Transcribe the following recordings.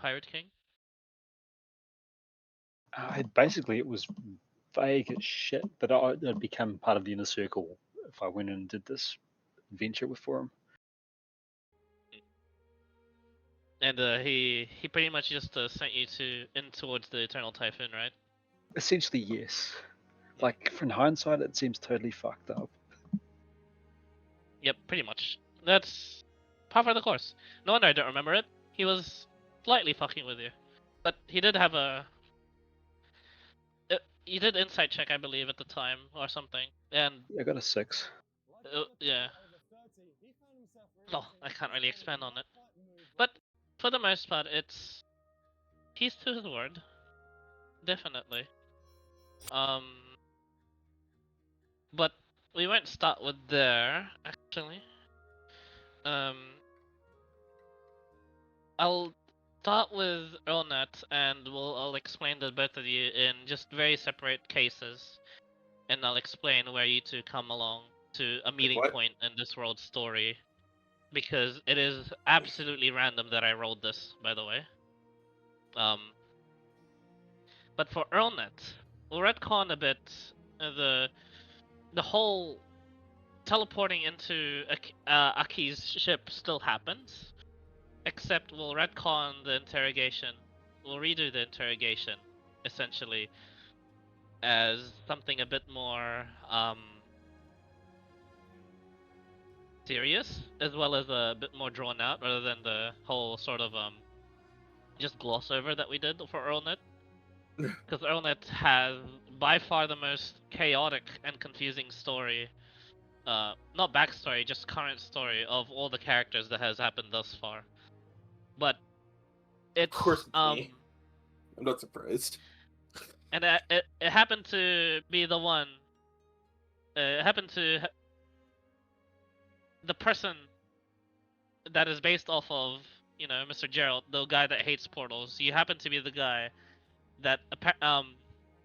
Pirate King? Basically, it was vague as shit, but I'd become part of the inner circle if I went and did this adventure for him. And he pretty much just sent you in towards the Eternal Typhoon, right? Essentially, yes. Like, from hindsight, it seems totally fucked up. Yep, pretty much. That's par for the course. No wonder I don't remember it. He was slightly fucking with you. But he did have a... He did insight check, I believe, at the time, or something. And, I got a 6. yeah. No, I can't really expand on it. But, for the most part, it's... He's to his word. Definitely. But we won't start with there, actually. I'll start with Earlnet, and I'll explain to both of you in just very separate cases, and I'll explain where you two come along to a meeting point in this world's story, because it is absolutely random that I rolled this, by the way. But for Earlnet, we'll retcon a bit the whole teleporting into Aki's ship still happens, except we'll retcon the interrogation. We'll redo the interrogation, essentially, as something a bit more serious, as well as a bit more drawn out, rather than the whole sort of just gloss over that we did for Earlnet. Because Earlnet has by far the most chaotic and confusing story. Not backstory, just current story of all the characters that has happened thus far. But it's Of course, it's me. I'm not surprised. And it happened to be the one. It happened to the person that is based off of, Mr. Gerald, the guy that hates portals. You happen to be the guy that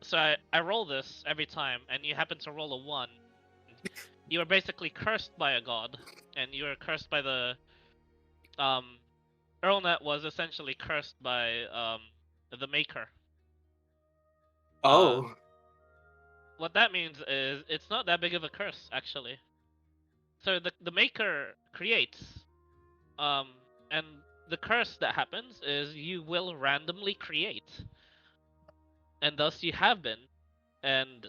So I roll this every time, and you happen to roll a 1. You are basically cursed by a god, and you are cursed by the Earlnet was essentially cursed by the Maker. Oh. What that means is it's not that big of a curse, actually. So the Maker creates, and the curse that happens is you will randomly create, and thus you have been, and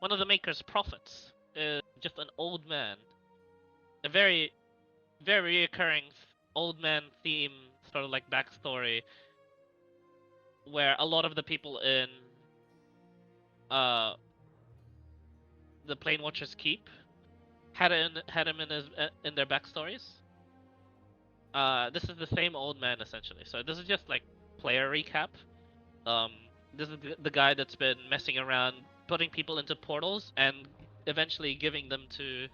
one of the Maker's prophets is just an old man, a very, very recurring old man theme, sort of like backstory, where a lot of the people in the Plane Watchers keep had him in their backstories. This is the same old man essentially. So this is just like player recap. This is the guy that's been messing around, putting people into portals, and eventually giving them to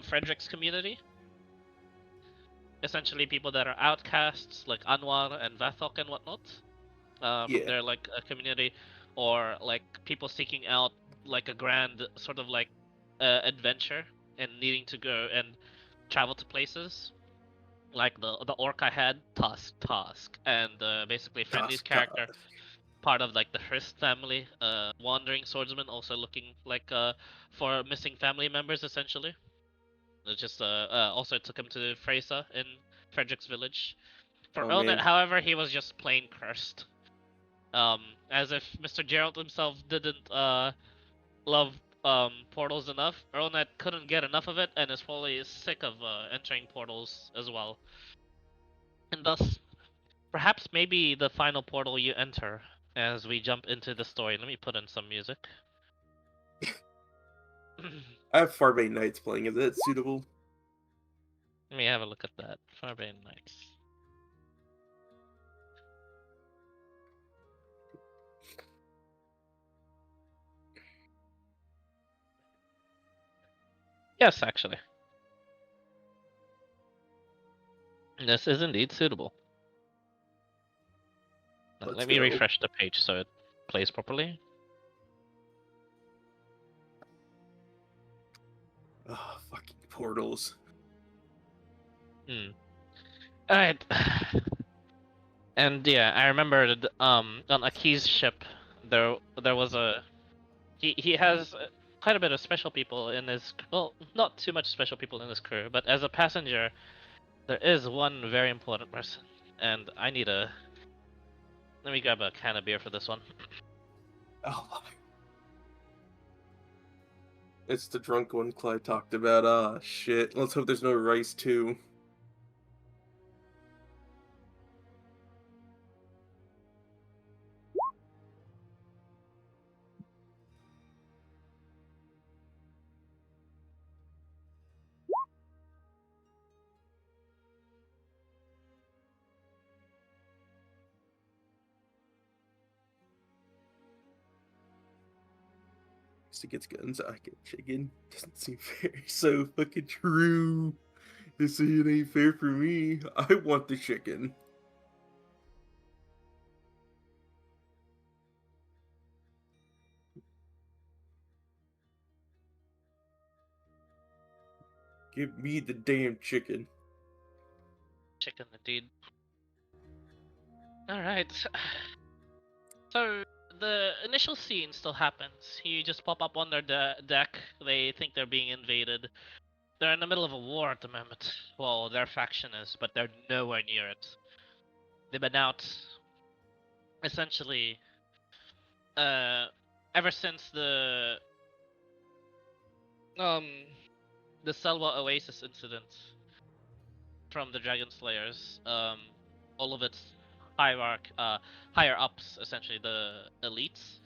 Frederick's community. Essentially, people that are outcasts, like Anwar and Vathok and whatnot, from their like community, or like people seeking out like a grand sort of like adventure and needing to go and travel to places. Like the orc I had, Tusk, and basically Friendly's character, part of like the Hrist family, wandering swordsman, also looking like for missing family members essentially. It just also took him to Freysa in Frederick's village. For Earlnet, however, he was just plain cursed. As if Mr. Gerald himself didn't love portals enough, Earlnet couldn't get enough of it and is probably sick of entering portals as well. And thus, perhaps maybe the final portal you enter as we jump into the story. Let me put in some music. I have Farbane Nights playing. Is that suitable? Let me have a look at that. Farbane Nights. Yes, actually. This is indeed suitable. Let me refresh the page so it plays properly. Oh, fucking portals. Alright. And yeah, I remember on Aki's ship, there was he has quite a bit of special people in his, well, not too much special people in his crew, but as a passenger, there is one very important person, and I need a. Let me grab a can of beer for this one. Oh my. It's the drunk one Clyde talked about. Ah, shit. Let's hope there's no rice, too. He gets guns, I get chicken. Doesn't seem fair. So fucking true. This shit ain't fair for me. I want the chicken. Give me the damn chicken. Chicken, indeed. All right. So the initial scene still happens. You just pop up on their deck. They think they're being invaded. They're in the middle of a war at the moment. Well, their faction is, but they're nowhere near it. They've been out essentially ever since um the Selwa Oasis incident from the Dragon Slayers. All of its higher ups, essentially the elites,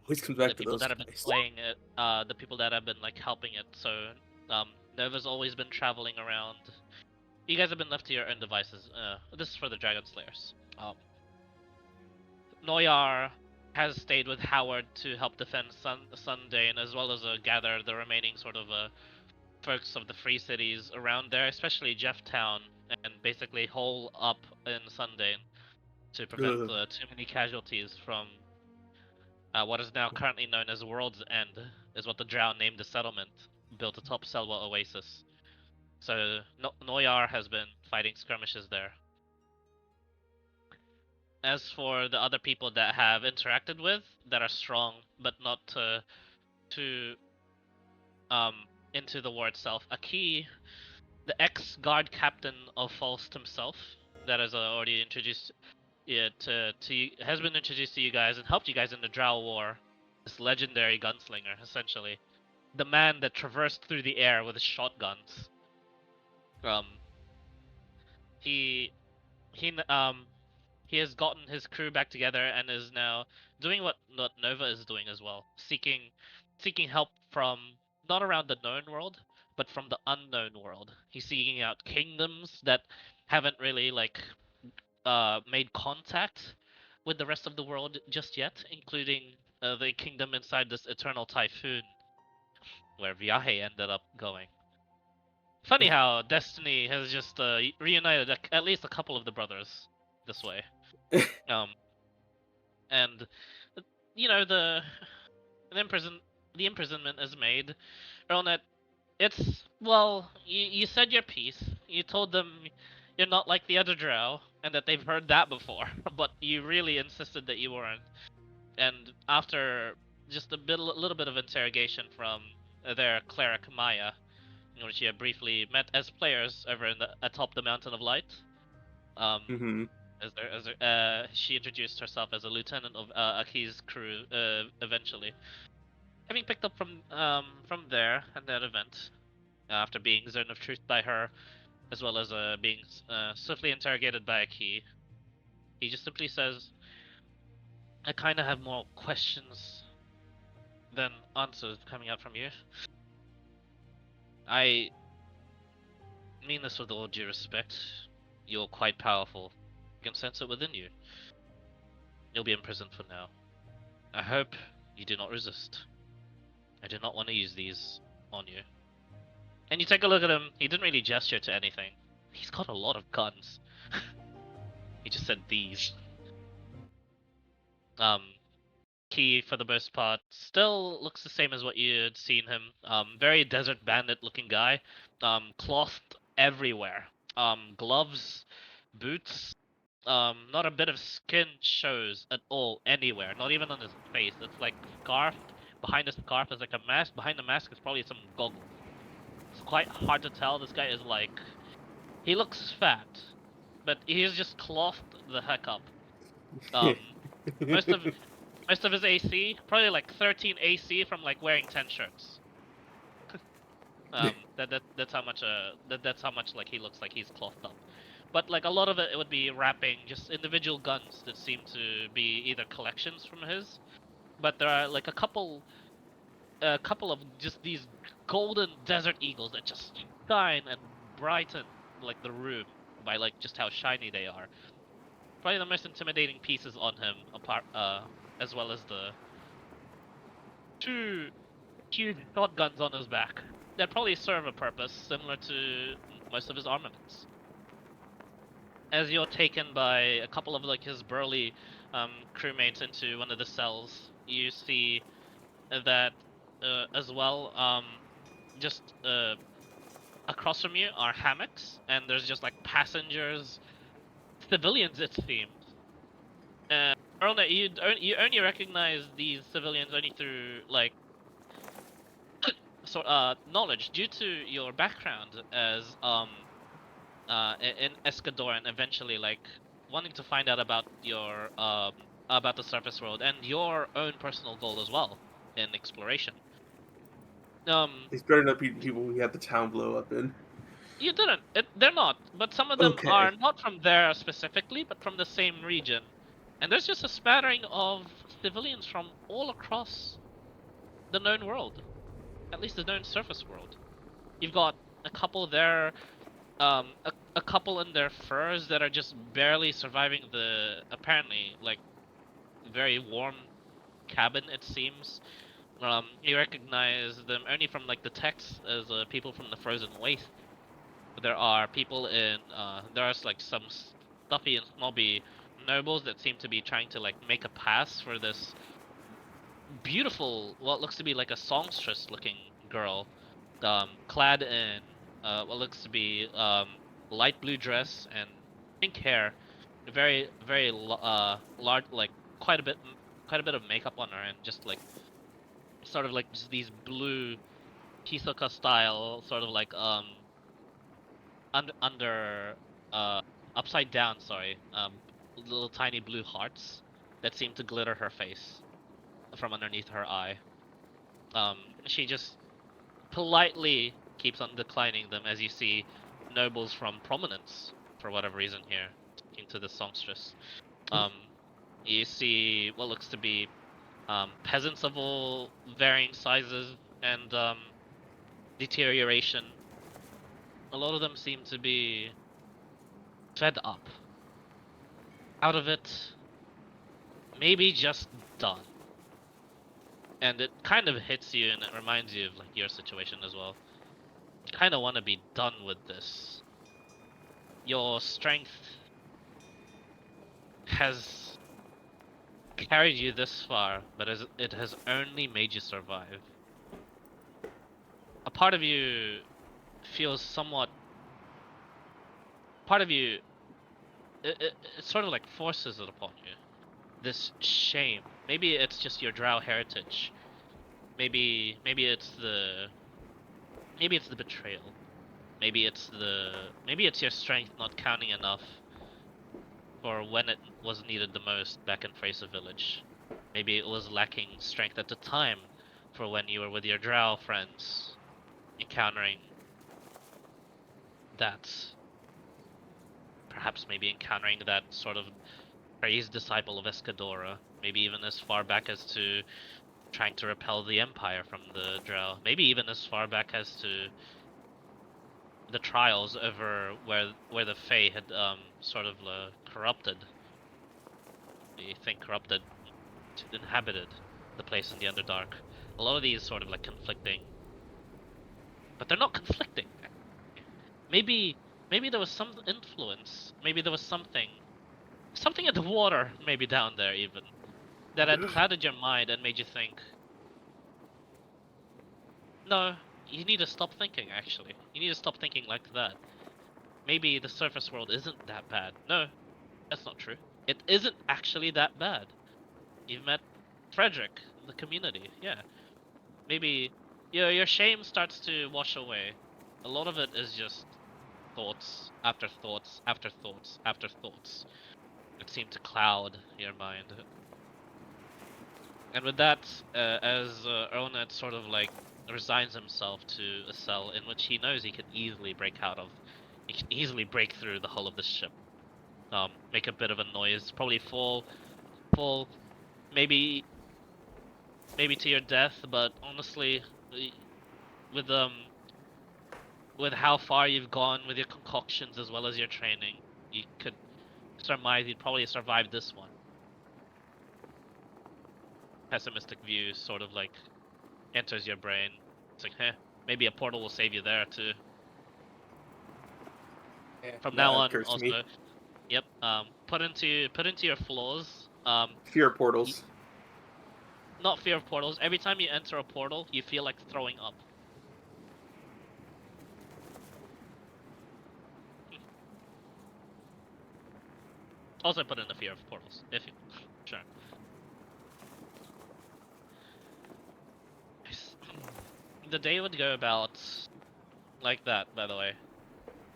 Always comes the back to people those that have been guys. playing it, the people that have been like helping it. So Nova's always been traveling around. You guys have been left to your own devices. This is for the Dragon Slayers. Noyar has stayed with Howard to help defend Sundane, as well as gather the remaining sort of folks of the free cities around there, especially Jefftown, and basically hole up in Sundane to prevent too many casualties from what is now currently known as World's End, is what the Drow named the settlement built atop Selwa Oasis. So Noyar has been fighting skirmishes there. As for the other people that have interacted with that are strong but not too into the war itself, Aki, the ex-guard captain of Falst himself, that is already introduced has been introduced to you guys and helped you guys in the Drow War. This legendary gunslinger, essentially, the man that traversed through the air with his shotguns. Um, he he um he has gotten his crew back together and is now doing what Nova is doing as well, seeking help from not around the known world, but from the unknown world. He's seeking out kingdoms that haven't really made contact with the rest of the world just yet, including the kingdom inside this eternal typhoon, where Viaje ended up going. Funny how Destiny has just reunited at least a couple of the brothers this way. And you know the imprisonment is made. Ronet, it's, well, you said your piece. You told them you're not like the other Drow and that they've heard that before, but you really insisted that you weren't. And after just little bit of interrogation from their cleric Maya, in which you had briefly met as players over atop the Mountain of Light, she introduced herself as a lieutenant of Aki's crew eventually. Having picked up from there at that event, after being Zone of Truth by her, as well as being swiftly interrogated by Aki, he just simply says, I kind of have more questions than answers coming out from you. I mean this with all due respect. You're quite powerful. You can sense it within you. You'll be imprisoned for now. I hope you do not resist. I do not want to use these on you. And you take a look at him, he didn't really gesture to anything. He's got a lot of guns. He just said these. Key, for the most part, still looks the same as what you had seen him. Very desert bandit looking guy. Clothed everywhere. Gloves, boots, not a bit of skin shows at all anywhere, not even on his face. It's like scarf. Behind the scarf is like a mask. Behind the mask is probably some goggles. It's quite hard to tell. This guy is like, he looks fat, but he's just clothed the heck up. Most of his AC, probably like 13 AC from like wearing 10 shirts. That's how much that's how much like he looks like he's clothed up. But like a lot of it would be wrapping just individual guns that seem to be either collections from his, but there are like a couple of just these golden desert eagles that just shine and brighten like the room by like just how shiny they are. Probably the most intimidating pieces on him, apart as well as the two huge shotguns on his back that probably serve a purpose similar to most of his armaments. As you're taken by a couple of like his burly crewmates into one of the cells, you see that as well. Just across from you are hammocks, and there's just like passengers, civilians it seems. Erlna, you only recognize these civilians only through like knowledge due to your background as in Escador, and eventually like wanting to find out about your about the surface world and your own personal goal as well in exploration. These better not be people we had the town blow up in. You didn't. They're not, but some of them Okay. are not from there specifically, but from the same region. And there's just a spattering of civilians from all across the known world, at least the known surface world. You've got a couple there, a couple in their furs that are just barely surviving the apparently like very warm cabin, it seems. You recognize them only from like the text as people from the frozen waste. There are people in there's like some stuffy and snobby nobles that seem to be trying to like make a pass for this beautiful, what looks to be like a songstress looking girl, clad in what looks to be light blue dress and pink hair, very large, like quite a bit of makeup on her, and just like sort of like just these blue Hisoka style sort of like under upside down, sorry, little tiny blue hearts that seem to glitter her face from underneath her eye. She just politely keeps on declining them as you see nobles from prominence, for whatever reason here, speaking to the songstress. You see what looks to be peasants of all varying sizes and deterioration. A lot of them seem to be fed up. Out of it, maybe just done. And it kind of hits you, and it reminds you of like your situation as well. You kind of want to be done with this. Your strength has carried you this far, but it has only made you survive. A part of you feels somewhat. Part of you, it sort of like forces it upon you. This shame. Maybe it's just your Drow heritage. Maybe it's the betrayal. Maybe it's your strength not counting enough for when it was needed the most back in Fraser Village. Maybe it was lacking strength at the time for when you were with your Drow friends, encountering that. Perhaps maybe encountering that sort of praised disciple of Escadora. Maybe even as far back as to trying to repel the Empire from the Drow. Maybe even as far back as to the trials over where the Fae had sort of corrupted. You think corrupted, inhabited the place in the Underdark. A lot of these sort of like conflicting, but they're not conflicting. Maybe there was some influence. Maybe there was something in the water, maybe down there even, that had clouded your mind and made you think, no, you need to stop thinking, actually. You need to stop thinking like that. Maybe the surface world isn't that bad. No, That's not true. It isn't actually that bad. You've met Frederick, the community. Yeah, maybe your shame starts to wash away. A lot of it is just thoughts after thoughts after thoughts after thoughts that seem to cloud your mind. And with that, as Erlnet sort of like resigns himself to a cell in which he knows he can easily break out of, he can easily break through the hull of the ship, make a bit of a noise, probably fall, maybe to your death. But honestly, with with how far you've gone with your concoctions as well as your training, you could surmise you'd probably survive this one. Pessimistic view sort of like enters your brain. It's like, maybe a portal will save you there too. Yeah, From now on, occurs to also, me. yep. Put into your floors. Fear of portals. Not fear of portals. Every time you enter a portal, you feel like throwing up. Also, put in the fear of portals, if you sure. The day would go about like that. By the way,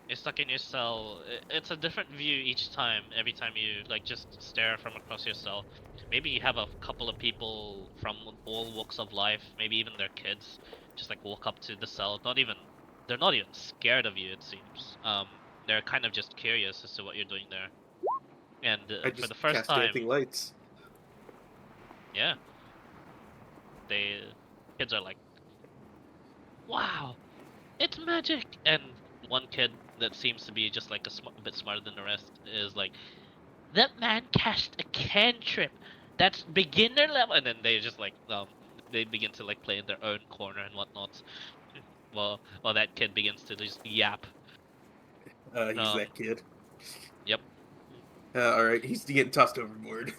you're stuck in your cell. It's a different view each time. Every time you like just stare from across your cell. Maybe you have a couple of people from all walks of life, maybe even their kids, just like walk up to the cell. They're not even scared of you. It seems. They're kind of just curious as to what you're doing there. And for the first cast time, dancing lights. yeah, kids are like, "Wow, it's magic!" And one kid that seems to be just like a bit smarter than the rest is like, "That man cast a cantrip. That's beginner level." And then they just like they begin to like play in their own corner and whatnot. While that kid begins to just yap. He's that kid. Yep. Alright, he's getting tossed overboard.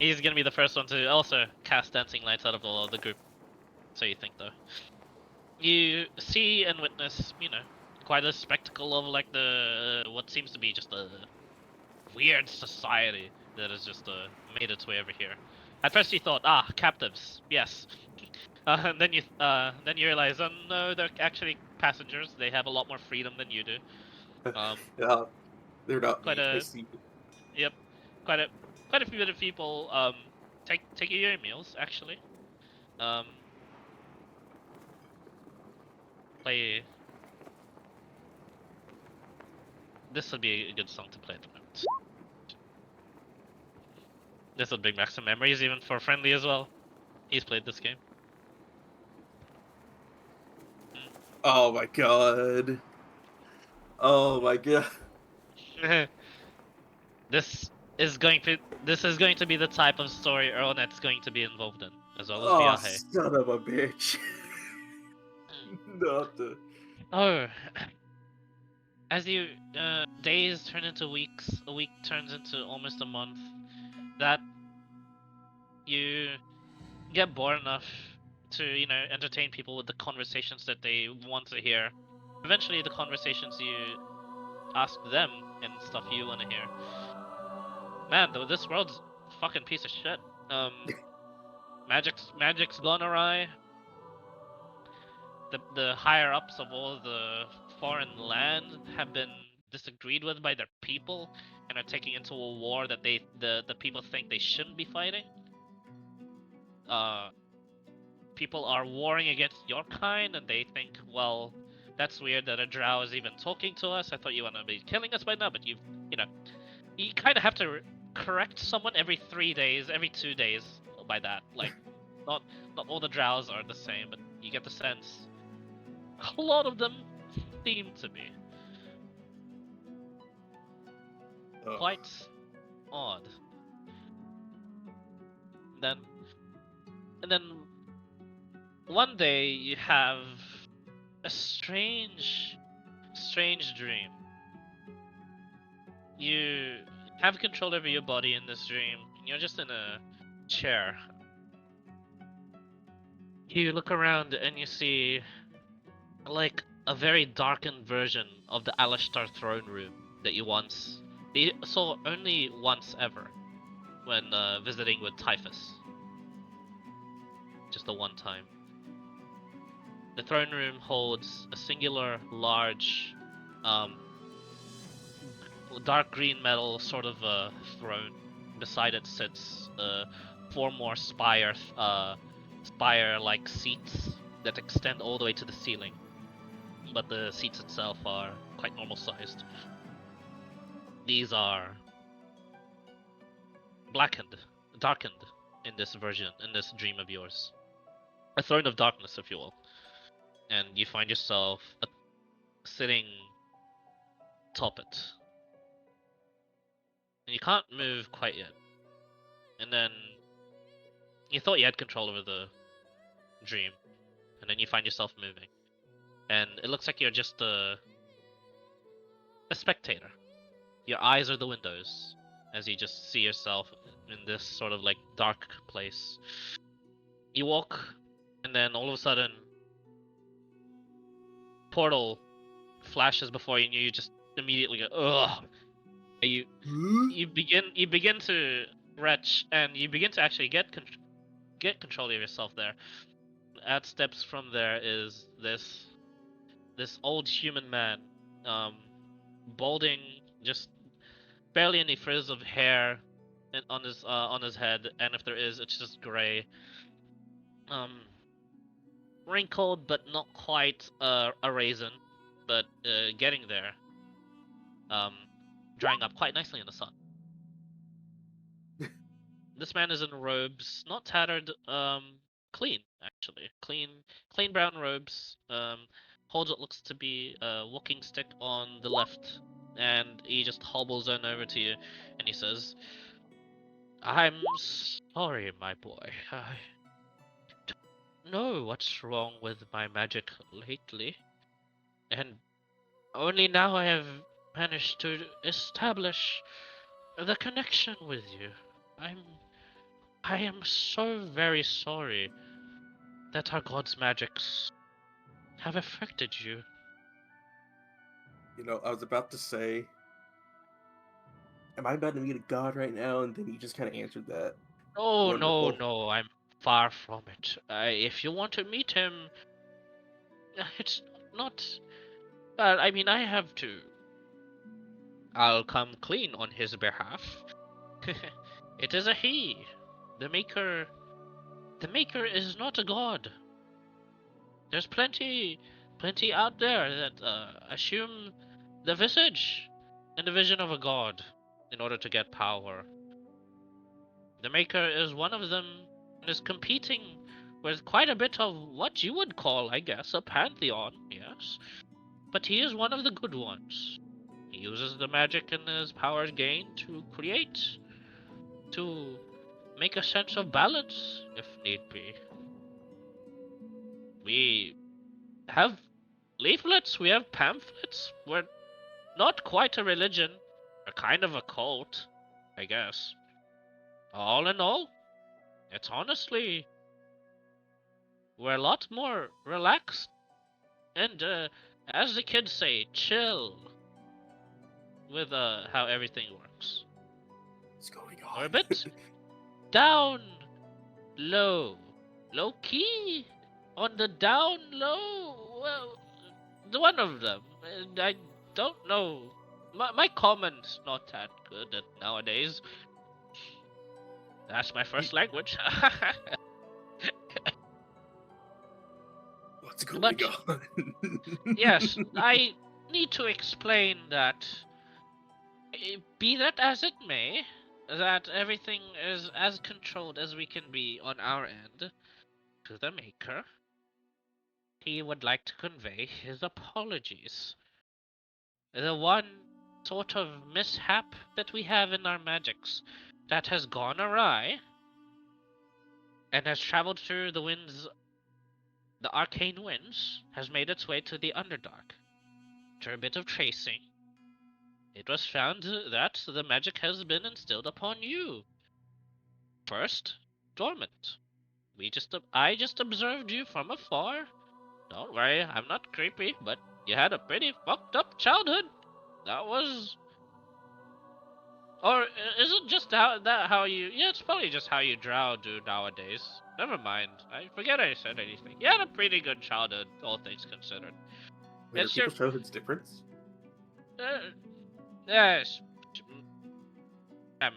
He's gonna be the first one to also cast dancing lights out of all of the group. So you think, though. You see and witness, quite a spectacle of like what seems to be just a weird society that has just made its way over here. At first you thought, captives, yes. And then you realize, oh no, they're actually passengers. They have a lot more freedom than you do. They're not Quite me. I a see. Yep, quite a few other people take your meals actually. Play. This would be a good song to play at the moment. This would bring back some memories even for Friendly as well. He's played this game. Oh my god. Oh my god. This is going to be the type of story Earlnet's going to be involved in, as well as Oh, Viaje. son of a bitch. Not the... Oh, as you days turn into weeks, a week turns into almost a month. That you get bored enough to entertain people with the conversations that they want to hear. Eventually, the conversations you ask them and stuff you want to hear. Man, though, this world's a fucking piece of shit. Magic's gone awry. The higher ups of all the foreign land have been disagreed with by their people and are taking into a war that the people think they shouldn't be fighting. People are warring against your kind, and they think, well, that's weird that a drow is even talking to us. I thought you want to be killing us by now, but you kind of have to correct someone every 3 days, every 2 days by that. Like, not all the drows are the same, but you get the sense a lot of them seem to be quite odd. And then one day you have a strange dream. You have control over your body in this dream. You're just in a chair. You look around and you see like a very darkened version of the Alashtar throne room that you saw only once ever when visiting with Typhus. Just the one time. The throne room holds a singular, large, dark green metal sort of throne. Beside it sits 4 more spire-like seats that extend all the way to the ceiling. But the seats itself are quite normal-sized. These are darkened in this version, in this dream of yours. A throne of darkness, if you will. And you find yourself sitting atop it. And you can't move quite yet. And then you thought you had control over the dream. And then you find yourself moving. And it looks like you're just a spectator. Your eyes are the windows as you just see yourself in this sort of like dark place. You walk, and then all of a sudden, portal flashes before you, and you just immediately go, ugh. You begin to retch, and you begin to actually get control of yourself there. At steps from there is this old human man, balding, just barely any frizz of hair on his head, and if there is, it's just gray. Wrinkled, but not quite a raisin, but getting there. Drying up quite nicely in the sun. This man is in robes, not tattered, clean actually, clean brown robes. Holds what looks to be a walking stick on the left, and he just hobbles on over to you, and he says, "I'm sorry, my boy. I don't know what's wrong with my magic lately, and only now I have managed to establish the connection with you. I am so very sorry that our god's magics have affected you." You know, I was about to say, am I about to meet a god right now? And then you just kind of answered that. Oh, Wonderful. no, I'm far from it. If you want to meet him, it's not... Well, I mean, I have to. I'll come clean on his behalf. It is a he. The Maker is not a god. There's plenty out there that assume the visage and the vision of a god in order to get power. The Maker is one of them, and is competing with quite a bit of what you would call, I guess, a pantheon, yes. But he is one of the good ones. He uses the magic and his powers gained to create, to make a sense of balance, if need be. We have leaflets, we have pamphlets. We're not quite a religion. We're kind of a cult, I guess. All in all, it's honestly, we're a lot more relaxed and, as the kids say, chill with how everything works. What's going on? We're a bit down low key, on the down low. Well, one of them. I don't know. My comment's not that good nowadays. That's my first language. What's going on? Yes, I need to explain that, be that as it may, that everything is as controlled as we can be on our end to the Maker. He would like to convey his apologies. The one sort of mishap that we have in our magics that has gone awry and has traveled through the winds, the arcane winds, has made its way to the Underdark. After a bit of tracing, it was found that the magic has been instilled upon you. First, dormant. I just observed you from afar. Don't worry, I'm not creepy, but you had a pretty fucked up childhood. That was Or is it just how you? Yeah, it's probably just how you drow do nowadays. Never mind. I forget I said anything. You had a pretty good childhood, all things considered. Wait, are It's your people's childhoods different? yes. Um,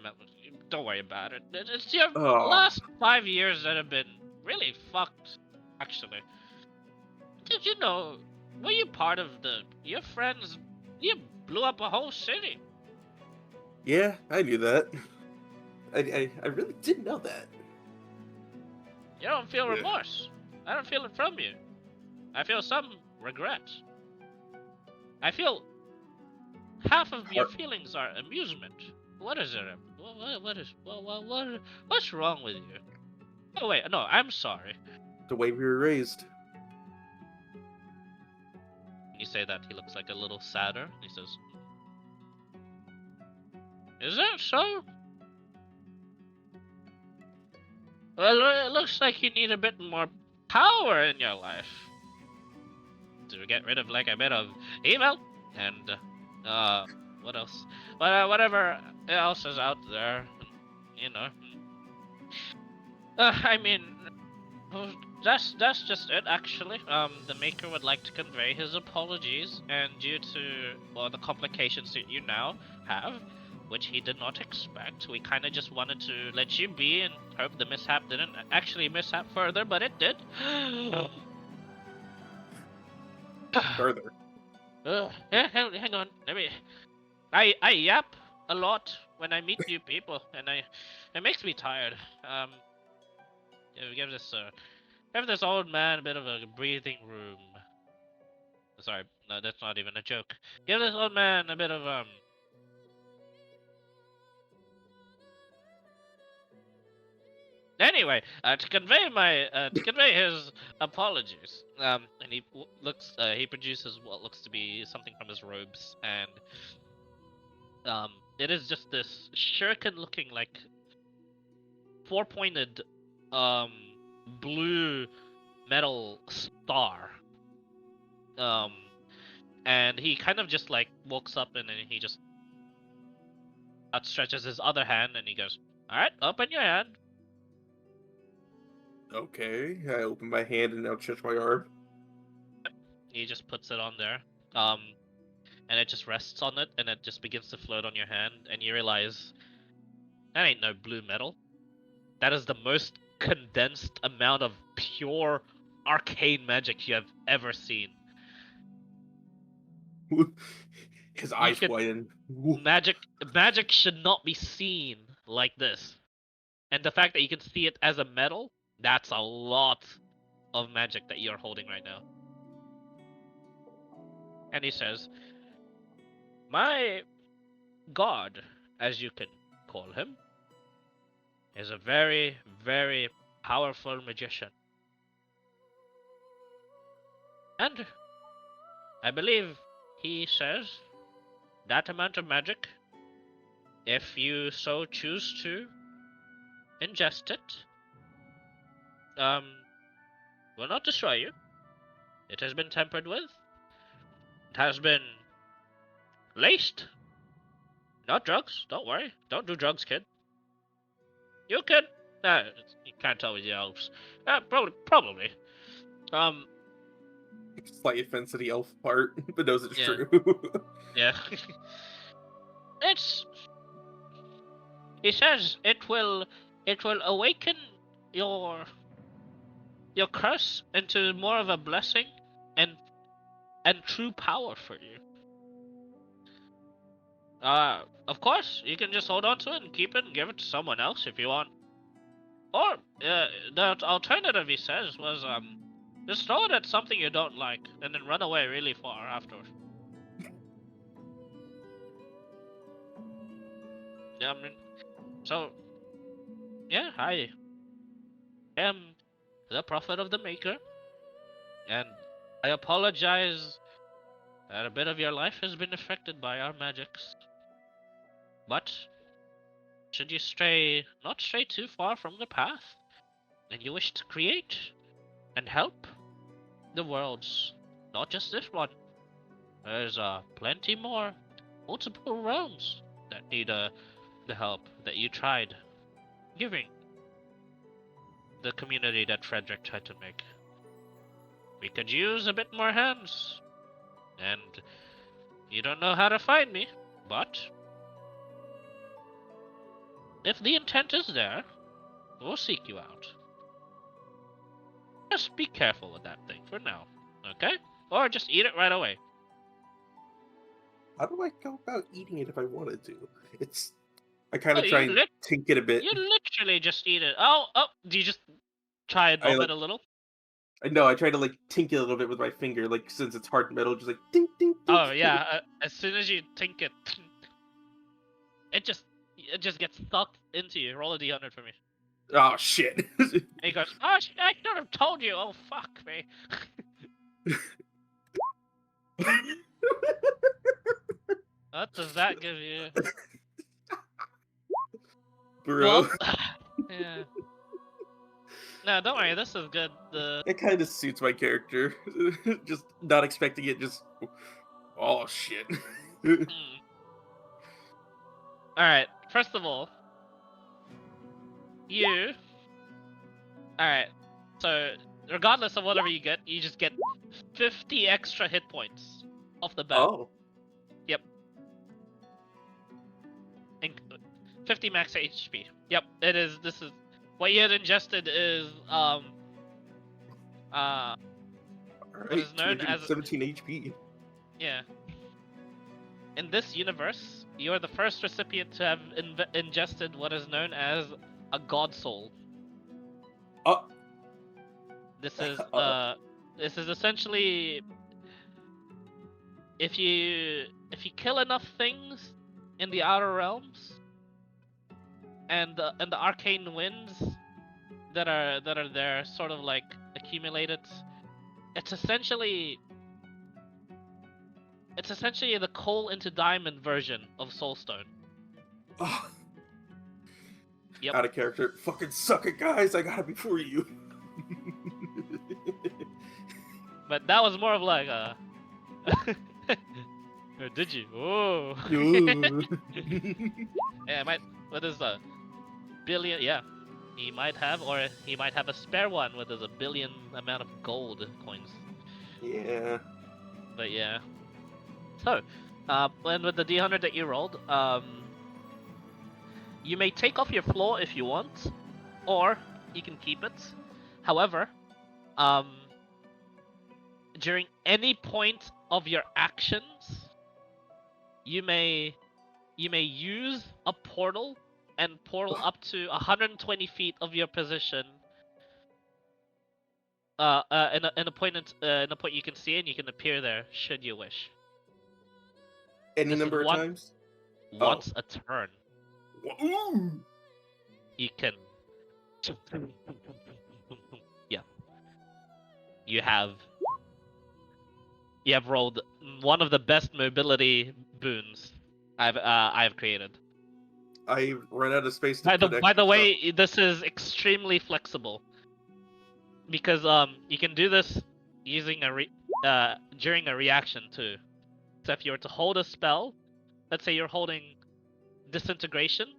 don't worry about it. It's your Oh, last 5 years that have been really fucked. Actually, did you know? Were you part of your friends? You blew up a whole city. yeah, I knew that. I really didn't know that. You don't feel Yeah. remorse. I don't feel it from you. I feel some regret. I feel half of your feelings are amusement. What is it? What's wrong with you? Oh wait, no, I'm sorry. The way we were raised. When you say that, he looks like a little sadder. He says, "Is that so? Well, it looks like you need a bit more power in your life to get rid of like a bit of evil and what else? Whatever else is out there, you know. I mean, that's just it actually. The maker would like to convey his apologies, and due to the complications that you now have, which he did not expect, we kind of just wanted to let you be and hope the mishap didn't actually mishap further, but it did." Further. Hang on. I yap a lot when I meet new people, and it makes me tired. Give this old man a bit of a breathing room. Sorry, no, that's not even a joke. Give this old man a bit of Anyway, to convey his apologies, and he he produces what looks to be something from his robes, and it is just this shuriken-looking like four-pointed blue metal star. And he kind of just like walks up and then he just outstretches his other hand and he goes, "All right, open your hand." Okay, I open my hand and outstretch my arm. He just puts it on there, and it just rests on it, and it just begins to float on your hand, and you realize that ain't no blue metal. That is the most condensed amount of pure arcane magic you have ever seen. His eyes widen. Magic should not be seen like this. And the fact that you can see it as a metal, that's a lot of magic that you're holding right now. And he says, "My god, as you can call him, is a very, very powerful magician. And I believe he says that amount of magic, if you so choose to ingest it, will not destroy you. It has been tempered with. It has been laced. Not drugs. Don't worry. Don't do drugs, kid. You can. You can't tell with the elves. Probably. Slight offense to the elf part, but knows it's true. Yeah. He says it will awaken your curse into more of a blessing and true power for you. Of course, you can just hold on to it and keep it and give it to someone else if you want. Or the alternative, he says, was just throw it at something you don't like and then run away really far afterwards. Yeah, I mean, so yeah, I am the prophet of the maker, and I apologize that a bit of your life has been affected by our magics. But should you not stray too far from the path, and you wish to create and help the worlds, not just this one, there's plenty more, multiple realms that need the help that you tried giving the community that Frederick tried to make. We could use a bit more hands. And you don't know how to find me, but if the intent is there, we'll seek you out. Just be careful with that thing for now, okay? Or just eat it right away. How do I go about eating it if I wanted to? I kind of try and tink it a bit. You literally just eat it. Oh, do you just try and bump it a little? No, I try to like tink it a little bit with my finger, like since it's hard metal, just like ding ding. ding. Oh yeah, as soon as you tink it, it just gets sucked into you. Roll a d100 for me. Oh shit! And he goes, oh, I should have told you. Oh fuck me. What does that give you? Bro. Well, yeah. No, don't worry. This is good. It kind of suits my character. Just not expecting it. Just oh shit. All right. First of all, you. All right. So regardless of whatever you get, you just get 50 extra hit points off the bat. Oh. Yep. 50 max HP. Yep. It is. This is. What you had ingested is Right, what is known as 17 HP. Yeah. In this universe, you are the first recipient to have ingested what is known as a god soul. This is essentially if you kill enough things in the outer realms and the arcane winds that are there sort of like accumulated, it's essentially the coal into diamond version of Soulstone. Oh. Yep. Out of character. Fucking suck it, guys. I got it before you. But that was more of like a. Did you? Oh. Yeah, what is a billion? Yeah, he might have, or he might have a spare one where there's a billion amount of gold coins. Yeah. But yeah. So, and with the D100 that you rolled, you may take off your floor if you want, or you can keep it. However, during any point of your actions, you may use a portal and portal up to 120 feet of your position. In a point you can see, and you can appear there should you wish. Any number of times? Once a turn. Ooh. You can. Yeah. You have rolled one of the best mobility boons I've created. I ran out of space. By the way, this is extremely flexible because you can do this using during a reaction too. So if you were to hold a spell, let's say you're holding disintegration,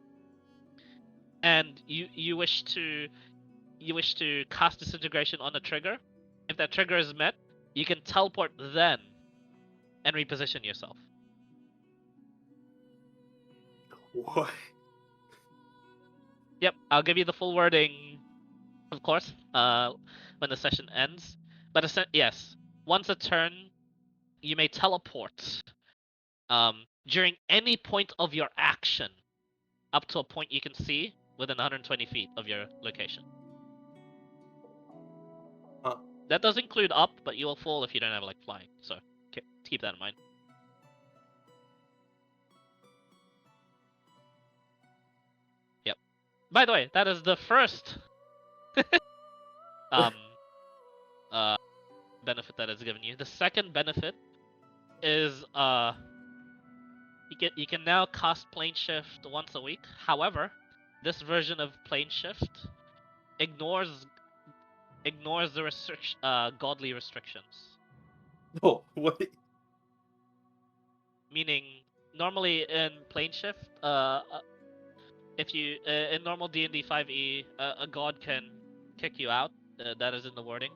and you wish to cast disintegration on a trigger. If that trigger is met, you can teleport then and reposition yourself. What? Yep, I'll give you the full wording, of course, when the session ends. But yes, once a turn, you may teleport during any point of your action up to a point you can see within 120 feet of your location. That does include up, but you will fall if you don't have like flying. So keep that in mind. Yep. By the way, that is the first benefit that is given you. The second benefit is you can now cast plane shift once a week. However, this version of plane shift ignores the godly restrictions. Oh, what? Meaning, normally in plane shift, if you in normal D&D 5e, a god can kick you out. That is in the wording.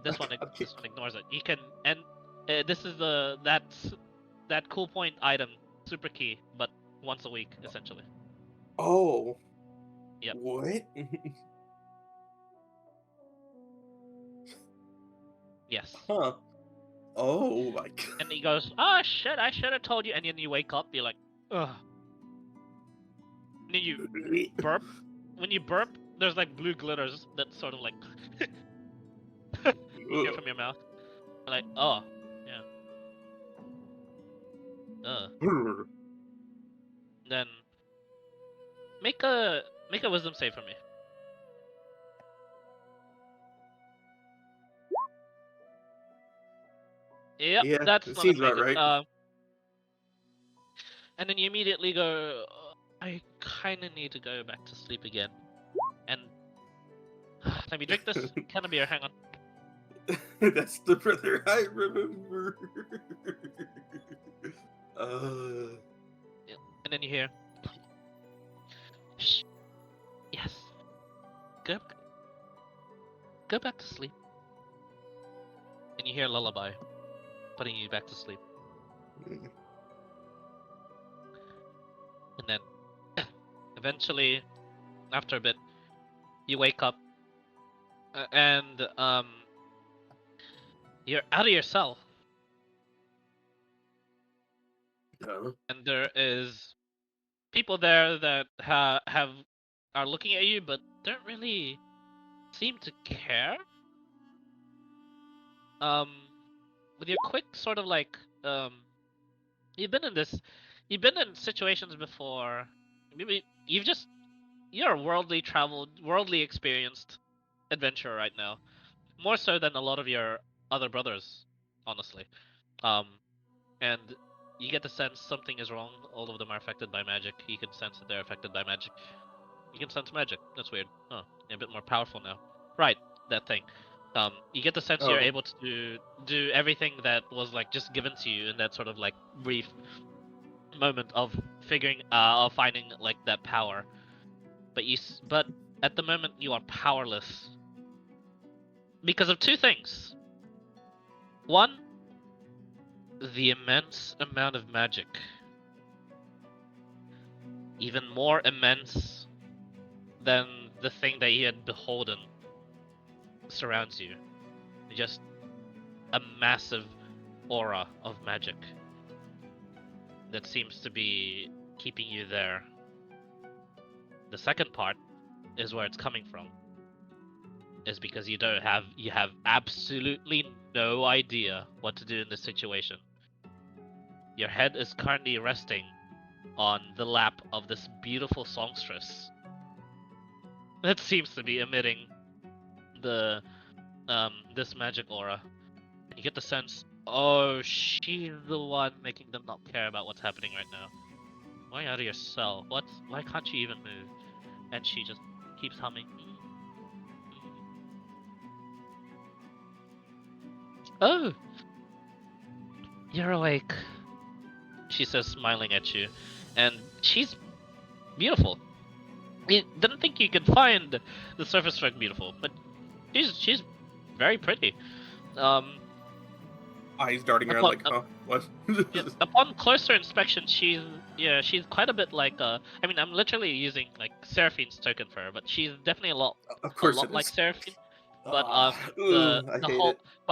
This one ignores it. You can, and this is that cool point item, super key, but once a week essentially. Oh. Yep. What? Yes. Huh. Oh my god. And he goes, "Oh shit! I should have told you." And then you wake up, you're like, "Ugh." And then you burp. When you burp, there's like blue glitters that sort of like you hear from your mouth. Like, oh, yeah. Then make a wisdom save for me. Yep, Yeah, that's it not seems amazing. about right. And then you immediately go, I kind of need to go back to sleep again. And let me drink this can of beer. Hang on. That's the brother I remember. Yeah. And then you hear, shh, yes, go back to sleep. And you hear a lullaby, putting you back to sleep. And then, eventually, after a bit, you wake up, and you're out of your cell, and there is people there that are looking at you, but don't really seem to care. With your quick sort of like you've been in situations before. Maybe you're a worldly experienced adventurer right now, more so than a lot of your other brothers, honestly. And you get the sense something is wrong. All of them are affected by magic. You can sense that they're affected by magic. You can sense magic. That's weird. Huh? You're a bit more powerful now. Right, that thing. You get the sense you're able to do everything that was like just given to you in that sort of like brief moment of finding like that power. But at the moment you are powerless because of two things. One, the immense amount of magic. Even more immense than the thing that you had beholden surrounds you. Just a massive aura of magic that seems to be keeping you there. The second part is where it's coming from. Is because you have absolutely no idea what to do in this situation. Your head is currently resting on the lap of this beautiful songstress that seems to be emitting this magic aura. And you get the sense, oh, she's the one making them not care about what's happening right now. Why out of your cell? Why can't you even move? And she just keeps humming. Oh, you're awake, she says, smiling at you. And she's beautiful. You didn't think you could find the surface folk beautiful, but she's very pretty. Eyes darting around like, huh? What? Yeah, upon closer inspection, she's quite a bit like I mean, I'm literally using like Seraphine's token for her, but she's definitely a lot like Seraphine. But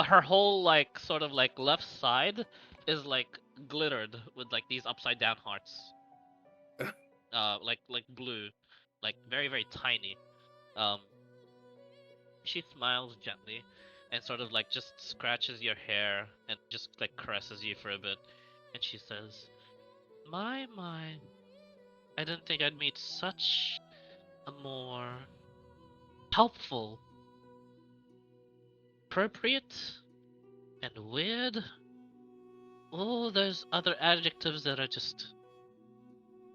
her whole like sort of like left side is like glittered with like these upside down hearts. Like blue, like very very tiny. She smiles gently and sort of like just scratches your hair and just like caresses you for a bit, and she says, my, I didn't think I'd meet such a more helpful, appropriate, and weird. Oh, there's other adjectives that are just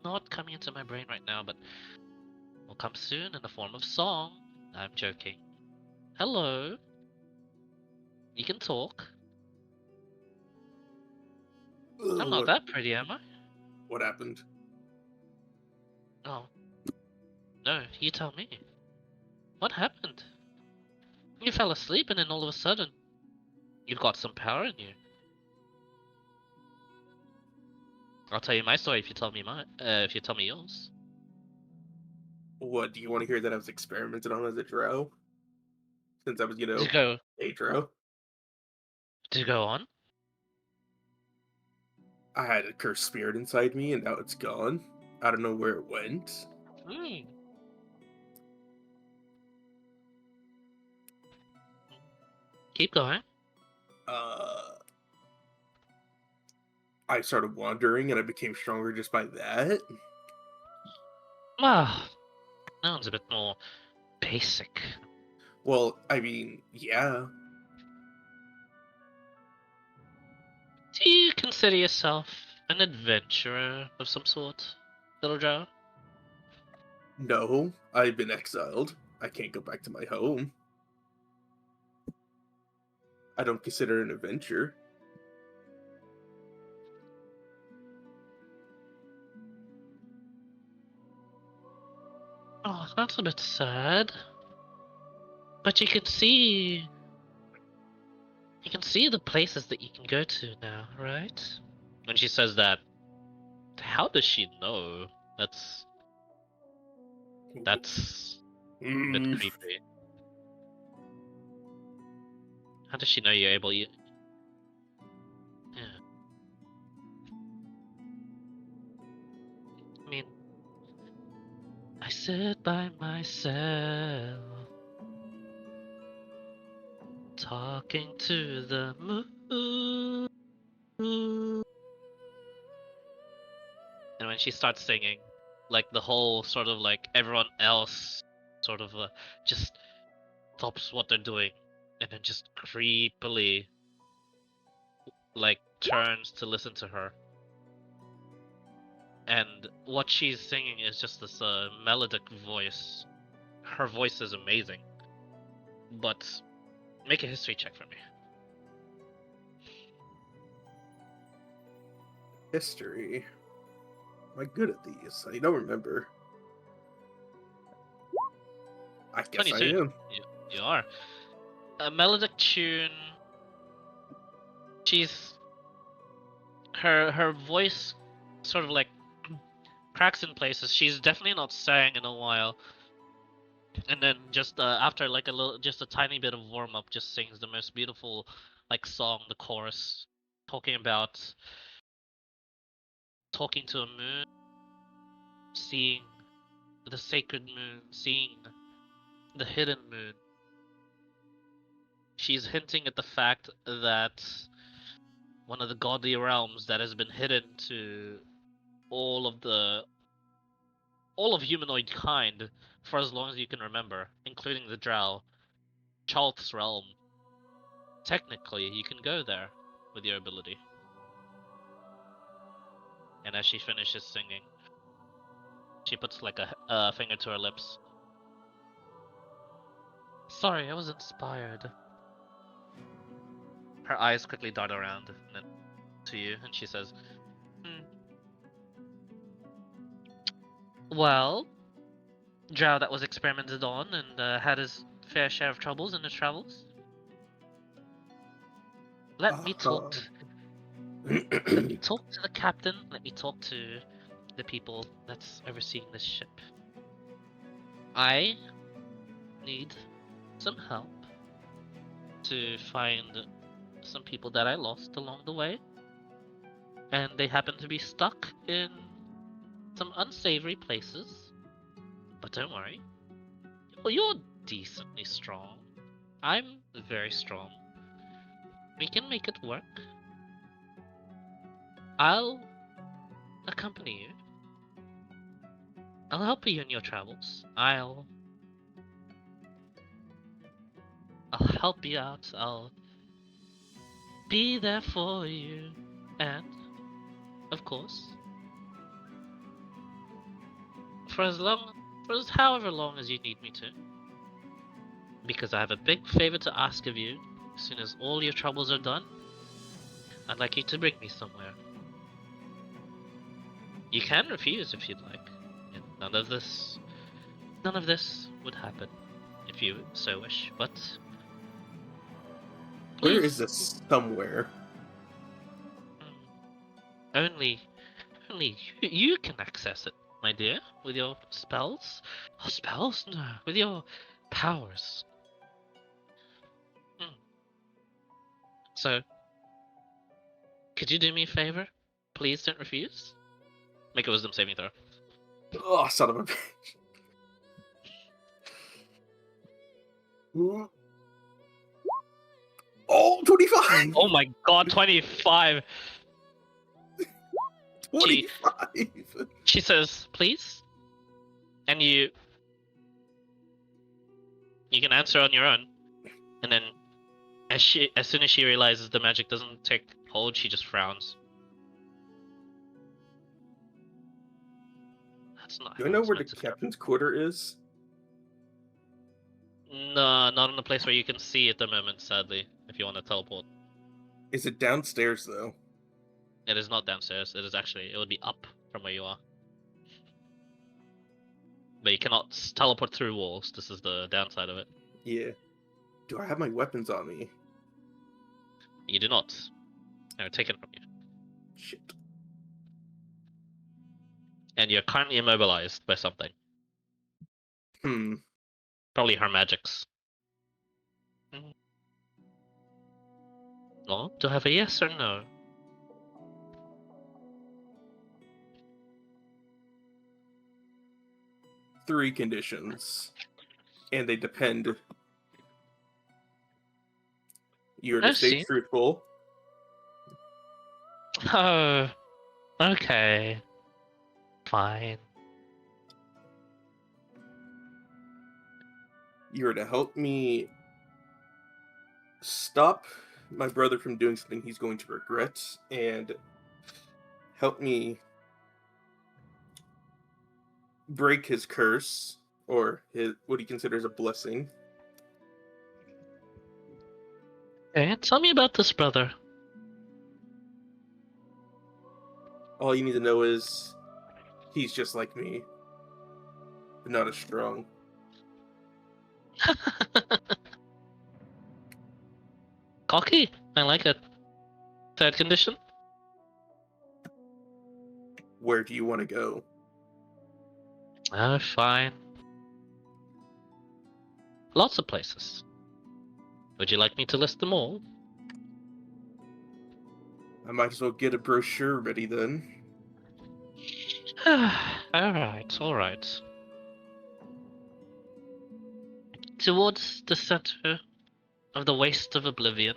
not coming into my brain right now, but will come soon in the form of song. I'm joking. Hello. You can talk. I'm not that pretty, am I? What happened? Oh. No, you tell me. What happened? You fell asleep and then all of a sudden, you've got some power in you. I'll tell you my story if you tell me yours. What, do you want to hear that I was experimented on as a drow? Since I was, Did you go? a drow? Did you go on? I had a cursed spirit inside me, and now it's gone. I don't know where it went. Keep going. I started wandering, and I became stronger just by that. Ah, that one's a bit more basic. Well, I mean, yeah. Do you consider yourself an adventurer of some sort, little Joe? No, I've been exiled. I can't go back to my home. I don't consider it an adventure. Oh, that's a bit sad. But you can see the places that you can go to now, right? When she says that, how does she know? That's a bit creepy. How does she know you're able? Yeah. I mean, I sit by myself, talking to the moon. And when she starts singing, like the whole sort of like everyone else sort of just stops what they're doing and then just creepily like turns to listen to her. And what she's singing is just this melodic voice. Her voice is amazing. But make a history check for me. History. Am I good at these? I don't remember. I guess 22. I am. You are. A melodic tune. Her voice sort of like cracks in places. She's definitely not sang in a while. And then just after like just a tiny bit of warm up, just sings the most beautiful like song, the chorus, talking to a moon, seeing the sacred moon, seeing the hidden moon. She's hinting at the fact that one of the godly realms that has been hidden to all of humanoid kind for as long as you can remember, including the Drow, Chalth's realm. Technically, you can go there with your ability. And as she finishes singing, she puts like a finger to her lips. Sorry, I was inspired. Her eyes quickly dart around and then to you, and she says, Well, Drow that was experimented on and had his fair share of troubles in his travels. Let me talk to the captain. Let me talk to the people that's overseeing this ship. I need some help to find some people that I lost along the way. And they happen to be stuck in some unsavory places. But don't worry. Well, you're decently strong. I'm very strong. We can make it work. I'll accompany you. I'll help you in your travels. I'll help you out. I'll be there for you. And, of course, for however long as you need me to. Because I have a big favor to ask of you. As soon as all your troubles are done, I'd like you to bring me somewhere. You can refuse if you'd like. And none of this would happen if you so wish, but Where please, is this somewhere? only you can access it, my dear, with your spells. Oh, spells? No, with your powers. So, could you do me a favor? Please don't refuse. Make a wisdom saving throw. Oh, son of a bitch. Oh, 25! Oh my god, 25! 25! She says, please? And you can answer on your own. And then, as soon as she realizes the magic doesn't take hold, she just frowns. That's not Do how I know it's where the meant to go. captain's quarter is? No, not in a place where you can see at the moment, sadly, if you want to teleport. Is it downstairs, though? It is not downstairs, it would be up from where you are. But you cannot teleport through walls, this is the downside of it. Yeah. Do I have my weapons on me? You do not. They're taken from you. Shit. And you're currently immobilized by something. Probably her magics. Well, do I have a yes or no? Three conditions. And they depend. You're to stay truthful. Oh, okay. Fine. You're to help me stop my brother from doing something he's going to regret, and help me break his curse, or what he considers a blessing. Okay, tell me about this brother. All you need to know is he's just like me, but not as strong. Cocky, I like it. Third condition? Where do you want to go? Oh, fine. Lots of places. Would you like me to list them all? I might as well get a brochure ready then. Alright. Towards the center of the Waste of Oblivion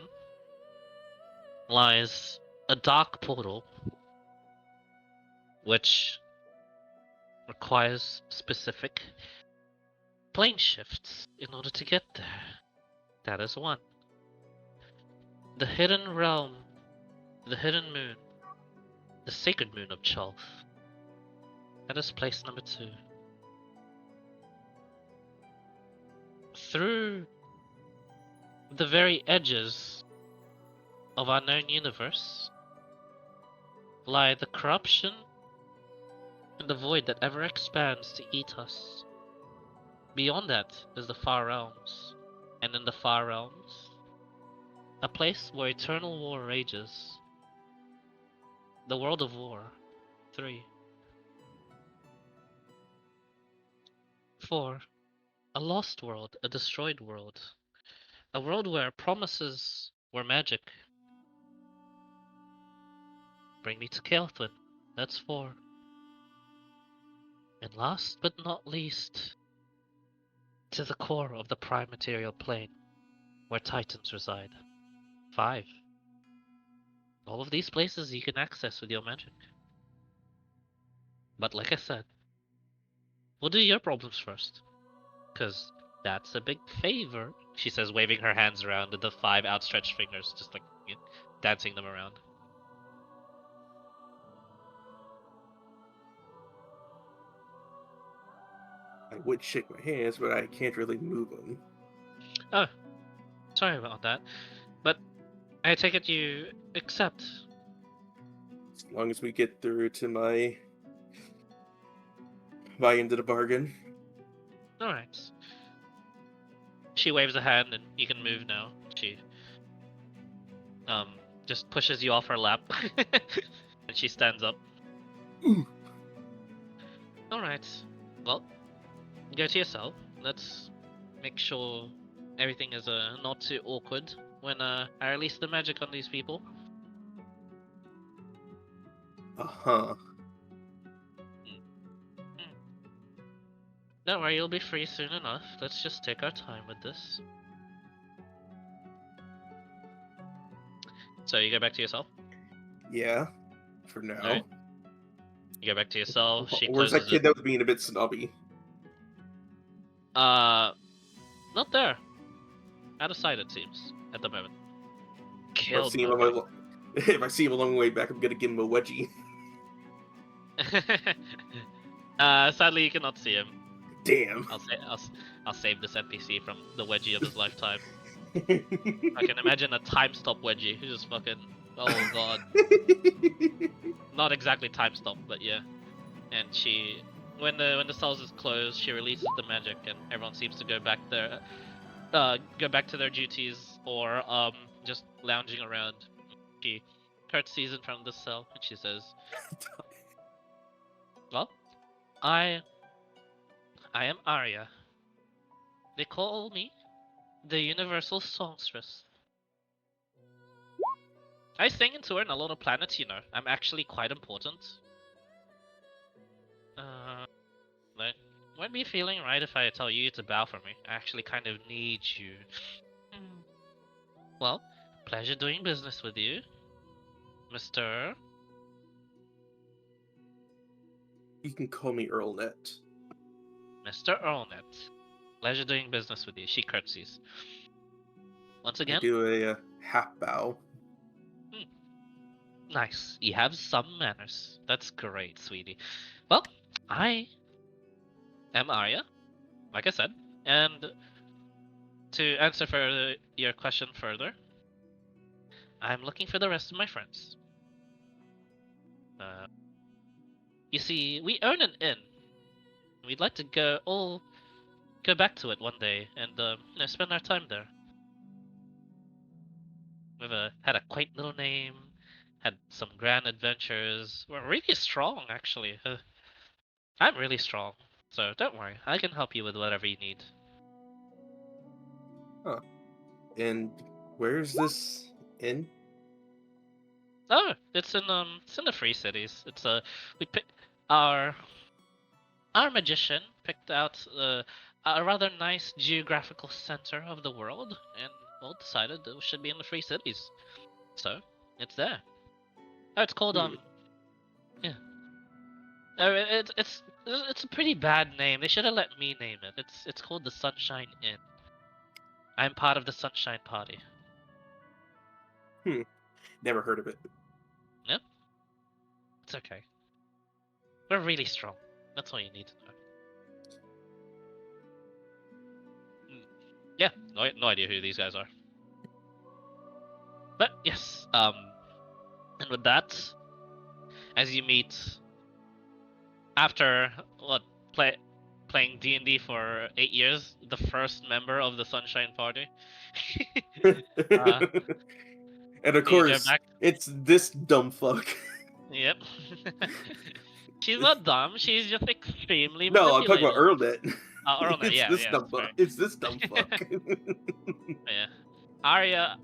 lies a dark portal which requires specific plane shifts in order to get there. That is one. The hidden realm, the hidden moon, the sacred moon of Cholth. That is place number 2. Through the very edges of our known universe lie the corruption and the void that ever expands to eat us. Beyond that is the far realms, and in the far realms, a place where eternal war rages. The World of War 3. 4. A lost world, a destroyed world. A world where promises were magic. Bring me to Kael'thas, that's 4. And last but not least, to the core of the prime material plane, where titans reside. 5. All of these places you can access with your magic. But like I said, we'll do your problems first. Cause that's a big favor, she says, waving her hands around with the 5 outstretched fingers, just like dancing them around. I would shake my hands, but I can't really move them. Oh, sorry about that. But I take it you accept. As long as we get through to my buy into the bargain. Alright. She waves a hand and you can move now. She just pushes you off her lap. And she stands up. Alright. Well, go to your cell. Let's make sure everything is not too awkward when I release the magic on these people. Uh-huh. Don't worry, you'll be free soon enough. Let's just take our time with this. So you go back to your cell? Yeah. For now. Alright. You go back to your cell. She Where's closes that kid that was being a bit snobby? Not there. Out of sight, it seems, at the moment. Killed. If I see him along the way back, I'm gonna give him a wedgie. Sadly, you cannot see him. Damn. I'll save this NPC from the wedgie of his lifetime. I can imagine a time stop wedgie who just fucking. Oh god. Not exactly time stop, but yeah. And she, when the cells is closed, she releases the magic, and everyone seems to go back to their duties or just lounging around. She curtsies in front of the cell and she says, "Well, I am Arya. They call me the Universal Songstress. I sing and tour in a lot of planets, you know. I'm actually quite important. But won't be feeling right if I tell you to bow for me. I actually kind of need you. Well, pleasure doing business with you, Mr. You can call me Earlnet. Mr. Earlnet. Pleasure doing business with you." She curtsies. Once again. I do a half bow. Nice. You have some manners. That's great, sweetie. Well, I am Arya, like I said, and to answer further your question further, I'm looking for the rest of my friends. You see, we own an inn. We'd like to go back to it one day and spend our time there. We've had a quaint little name, had some grand adventures. We're really strong, actually. I'm really strong, so don't worry. I can help you with whatever you need. Huh. And where's this inn? Oh, it's in the Free Cities. It's we picked our magician picked out a rather nice geographical center of the world, and well decided that it should be in the Free Cities. So it's there. Oh, it's called yeah. Oh, it's a pretty bad name. They should have let me name it. It's called the Sunshine Inn. I'm part of the Sunshine Party. Never heard of it. Yep. It's okay. We're really strong. That's all you need to know. Yeah, no idea who these guys are. But yes, and with that, as you meet after playing D&D for 8 years, the first member of the Sunshine Party. And of course, it's this dumb fuck. Yep. She's not dumb. She's just extremely. No, I'm talking about Earlnet. Earlnet, it's yeah, this yeah. Dumb fuck. It's this dumb fuck. Yeah, Arya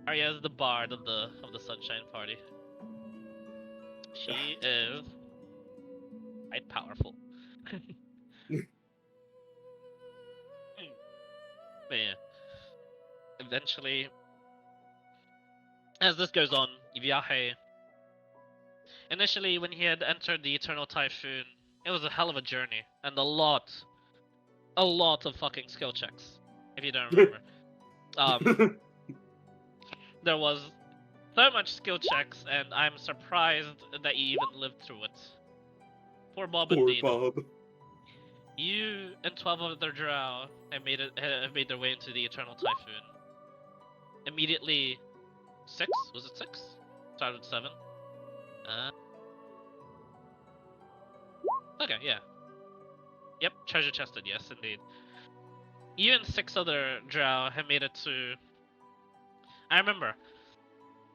is the bard of the Sunshine Party. She is quite powerful. But yeah, eventually, as this goes on, Viaje. Initially, when he had entered the Eternal Typhoon, it was a hell of a journey and a lot of fucking skill checks. If you don't remember, there was so much skill checks, and I'm surprised that you even lived through it. Poor Bob indeed. Bob. You and 12 other Drow have made their way into the Eternal Typhoon. Immediately, 6? Was it 6? Started 7. Okay, yeah. treasure chested, yes, indeed. You and 6 other drow have made it to... I remember,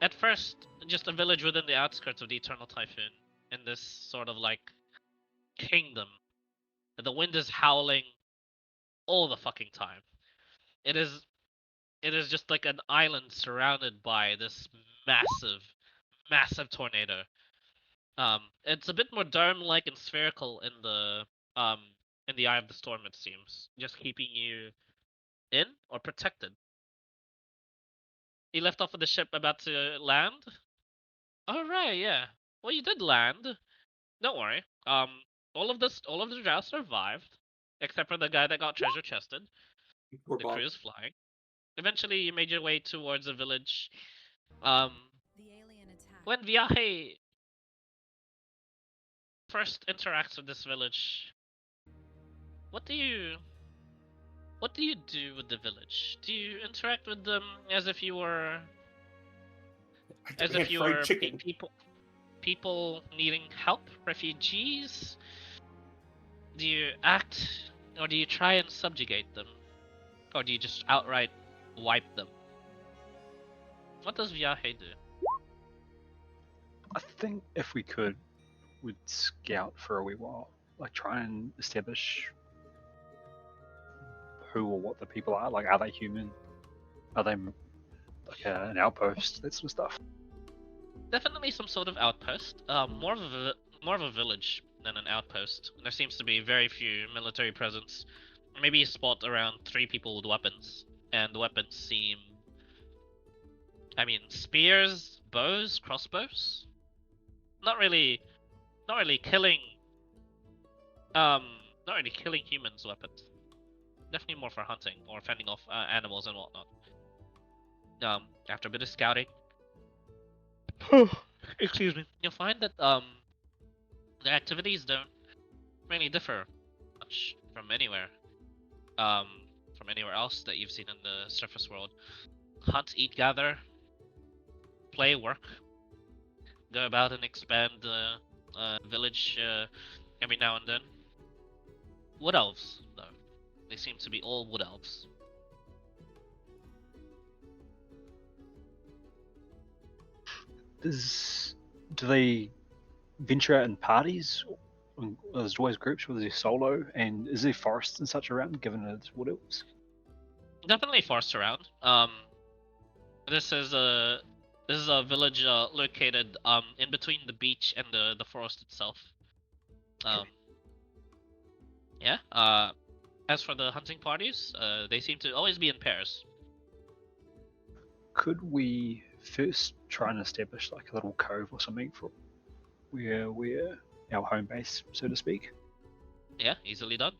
at first, just a village within the outskirts of the Eternal Typhoon, in this sort of like kingdom. The wind is howling all the fucking time. It is just like an island surrounded by this massive tornado. It's a bit more dome-like and spherical in the eye of the storm, it seems, just keeping you in or protected. You left off of the ship about to land? Oh right, yeah. Well, you did land. Don't worry. All of the drow survived, except for the guy that got treasure chested. Poor The Bob. crew is flying. Eventually, you made your way towards a village. The alien attack. When Viaje first interacts with this village, what do you do with the village? Do you interact with them as if you were people needing help, refugees? Do you act, or do you try and subjugate them, or do you just outright wipe them? What does Viaje do? I think if we could, we'd scout for a wee while, like try and establish who or what the people are. Like, are they human? Are they like an outpost? That sort of stuff. Definitely some sort of outpost. More of a village than an outpost. There seems to be very few military presence. Maybe you spot around 3 people with weapons, and the weapons seem... I mean, spears, bows, crossbows? Not really killing... not really killing humans' weapons. Definitely more for hunting, or fending off animals and whatnot. After a bit of scouting... Excuse me. You'll find that, the activities don't really differ much from anywhere else that you've seen in the surface world. Hunt, eat, gather, play, work, go about and expand the village every now and then. Wood elves, though. They seem to be all wood elves. Do they venture out in parties? There's always groups, or is there solo? And is there forests and such around, given it's wood elves? Definitely forests around. This is a village located in between the beach and the forest itself. Yeah. As for the hunting parties, they seem to always be in pairs. Could we first try and establish like a little cove or something for where we're our home base, so to speak? Yeah, easily done.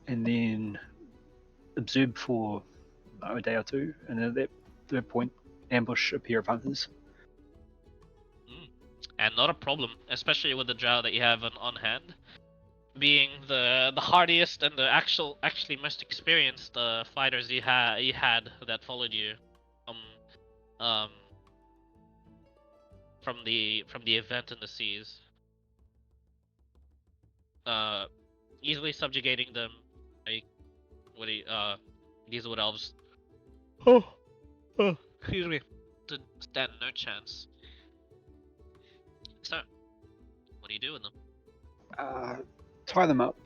And then observe for a day or two, and then at that point ambush a pair of hunters. And not a problem, especially with the drow that you have on hand, being the hardiest and the actually most experienced fighters you had that followed you from the event in the seas. Easily subjugating them. These wood elves. Excuse me. Did stand no chance. So, what do you do with them? Tie them up,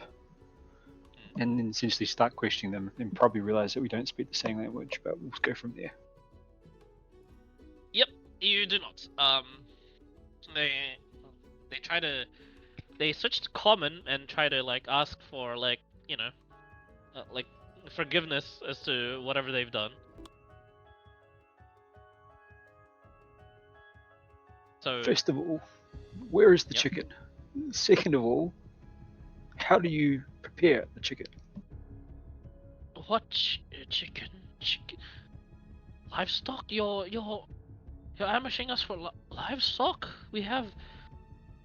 and then essentially start questioning them, and probably realize that we don't speak the same language, but we'll go from there. Yep, you do not. They switch to common and try to like ask for like like forgiveness as to whatever they've done. So first of all, where is the Yep. chicken? Second of all, how do you prepare the chicken? what chicken? Livestock? You're ambushing us for livestock?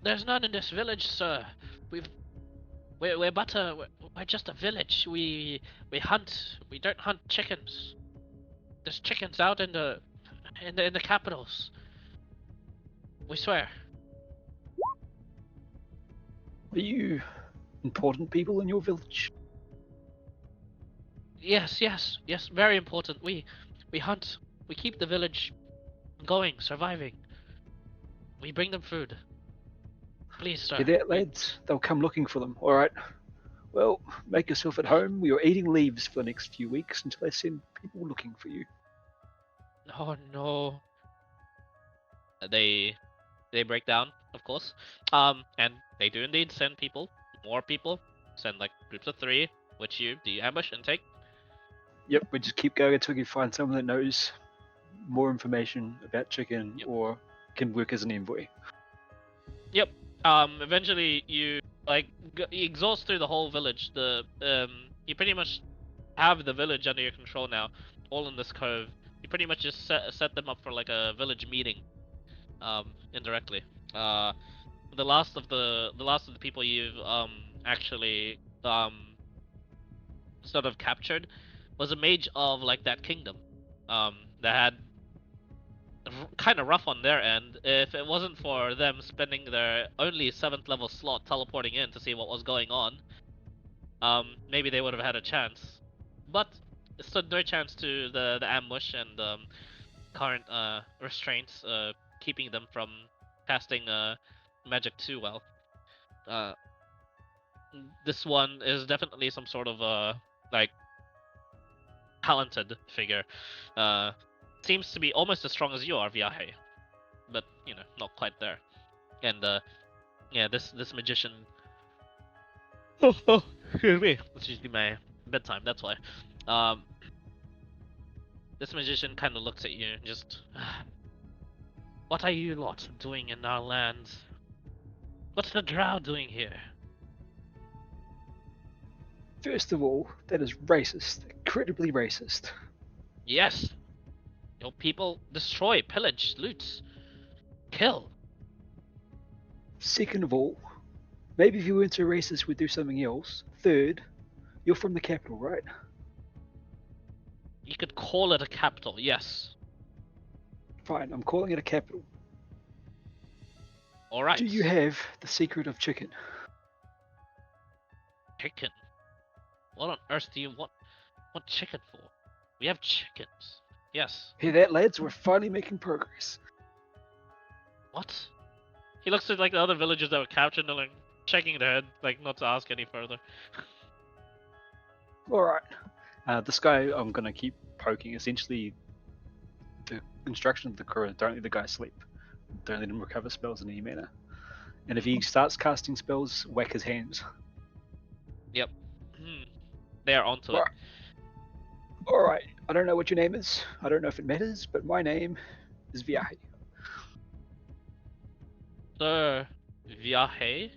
There's none in this village, sir. We're just a village. We hunt. We don't hunt chickens. There's chickens out in the capitals. We swear. Are you important people in your village? Yes, yes, yes. Very important. We hunt. We keep the village going, surviving. We bring them food. Please, sir. Hear that, lads? They'll come looking for them. All right. Well, make yourself at home. We are eating leaves for the next few weeks until I send people looking for you. Oh no. They break down, of course. And they do indeed send people, more people. Send like groups of 3, which you do ambush and take. Yep, we just keep going until we find someone that knows more information about chicken Yep. or can work as an envoy. Yep. Eventually you like you exhaust through the whole village. You pretty much have the village under your control now, all in this cove. You pretty much just set them up for like a village meeting, indirectly. The last of the people you've actually sort of captured was a mage of like that kingdom, that had kind of rough on their end. If it wasn't for them spending their only 7th level slot teleporting in to see what was going on, maybe they would have had a chance. But it stood no chance to the ambush and current restraints keeping them from casting magic too well. This one is definitely some sort of like talented figure. Seems to be almost as strong as you are, Viaje, but you know, not quite there. And yeah, this magician. Oh, excuse me. It's usually my bedtime. That's why. This magician kind of looks at you and just. What are you lot doing in our lands? What's the drow doing here? First of all, that is racist. Incredibly racist. Yes. Your people destroy, pillage, loot, kill. Second of all, maybe if you weren't so racist, we'd do something else. Third, you're from the capital, right? You could call it a capital, yes. Fine, I'm calling it a capital. Alright. Do you have the secret of chicken? Chicken? What on earth do you want chicken for? We have chickens. Yes. Hear that, lads? We're finally making progress. What? He looks at like the other villagers that were captured and they're like shaking their head, like not to ask any further. Alright. This guy I'm gonna keep poking. Essentially, the instruction of the crew is don't let the guy sleep. Don't let him recover spells in any manner. And if he starts casting spells, whack his hands. Yep. They are onto it. Alright. I don't know what your name is. I don't know if it matters, but my name is Viaje. Sir Viaje,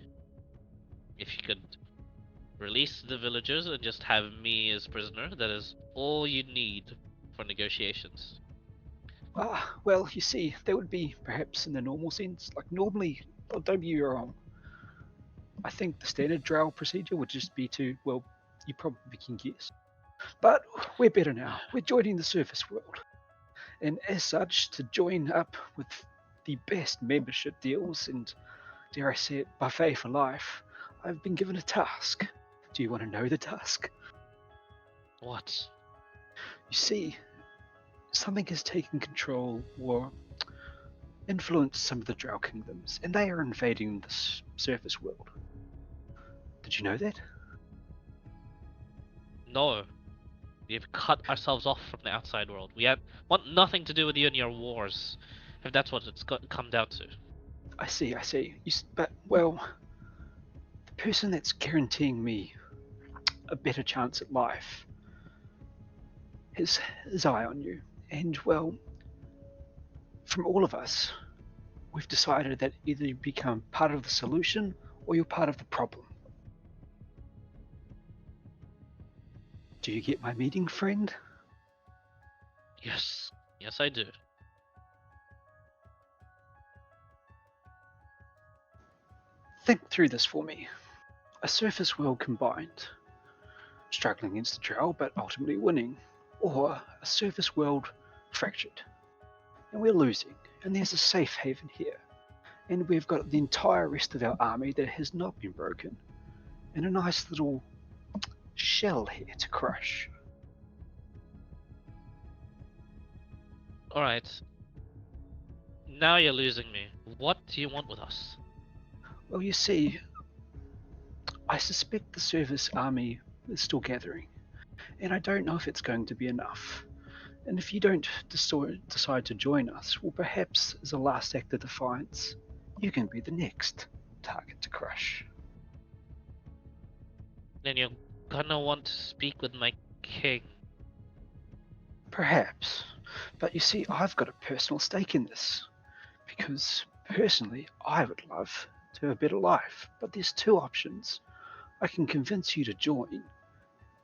if you could release the villagers and just have me as prisoner, that is all you need for negotiations. Well, you see, that would be perhaps in the normal sense. Like, normally, don't be wrong. I think the standard drow procedure would just be to, well, you probably can guess. But we're better now. We're joining the surface world. And as such, to join up with the best membership deals and, dare I say it, buffet for life, I've been given a task. Do you want to know the task? What? You see, something has taken control or influenced some of the drow kingdoms, and they are invading this surface world. Did you know that? No. We've cut ourselves off from the outside world. We want nothing to do with you and your wars, if that's what it's come down to. I see. But, well, the person that's guaranteeing me a better chance at life has his eye on you. And, well, from all of us, we've decided that either you become part of the solution or you're part of the problem. Do you get my meaning, friend? Yes. Yes, I do. Think through this for me. A surface world combined, struggling against the drow but ultimately winning, or a surface world fractured, and we're losing, and there's a safe haven here, and we've got the entire rest of our army that has not been broken, and a nice little shell here to crush. Alright. Now you're losing me. What do you want with us? Well, you see, I suspect the service army is still gathering, and I don't know if it's going to be enough. And if you don't decide to join us, well, perhaps as a last act of defiance, you can be the next target to crush. Then you're gonna want to speak with my king. Perhaps. But you see, I've got a personal stake in this. Because, personally, I would love to have a better life. But there's two options. I can convince you to join,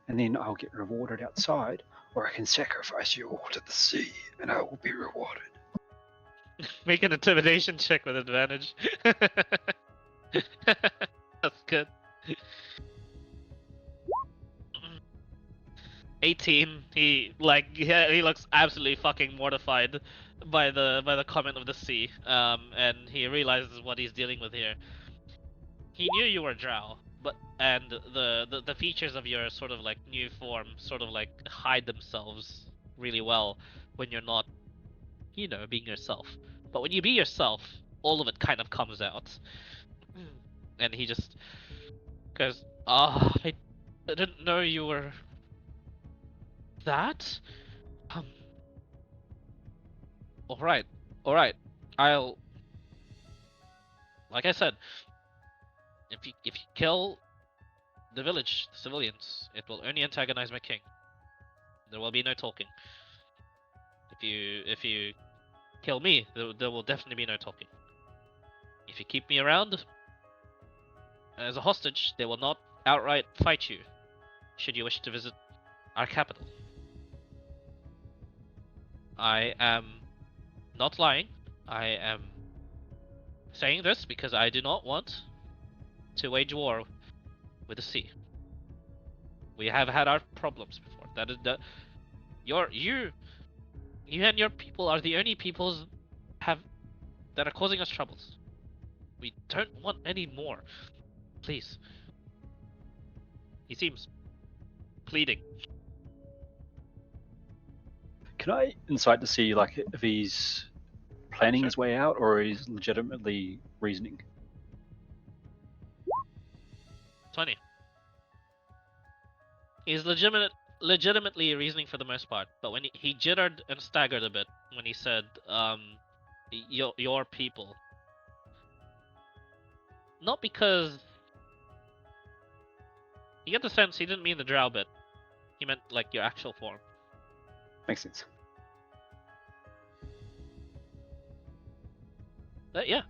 and then I'll get rewarded outside, or I can sacrifice you all to the sea, and I will be rewarded. Make an intimidation check with advantage. That's good. 18. He looks absolutely fucking mortified by the comment of the sea. And he realizes what he's dealing with here. He knew you were Drow, and the features of your sort of like new form sort of like hide themselves really well when you're not, being yourself. But when you be yourself, all of it kind of comes out. And he just goes, I didn't know you were that? Alright. I'll, like I said, if you kill the village, the civilians, it will only antagonize my king. There will be no talking. If you kill me, there will definitely be no talking. If you keep me around as a hostage, they will not outright fight you, should you wish to visit our capital. I am not lying. I am saying this because I do not want to wage war with the sea. We have had our problems before. That is you and your people are the only peoples that are causing us troubles. We don't want any more. Please. He seems pleading. Can I insight to see like if he's planning his way out or he's legitimately reasoning? 20. He's legitimately reasoning for the most part, but when he jittered and staggered a bit when he said, your people. Not because... You get the sense he didn't mean the drow bit. He meant, like, your actual form. Makes sense. Yeah.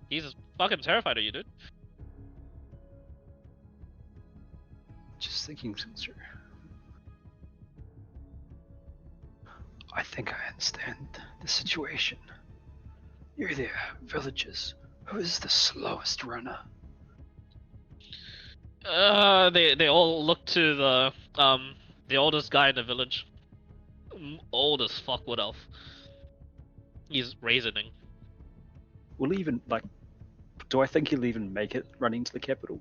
He's fucking terrified of you, dude. Just thinking things through. I think I understand the situation. You're there, villagers. Who is the slowest runner? They all look to the oldest guy in the village. Old as fuck, wood elf. He's raisoning. Will he even, like, do I think he'll even make it running to the capital?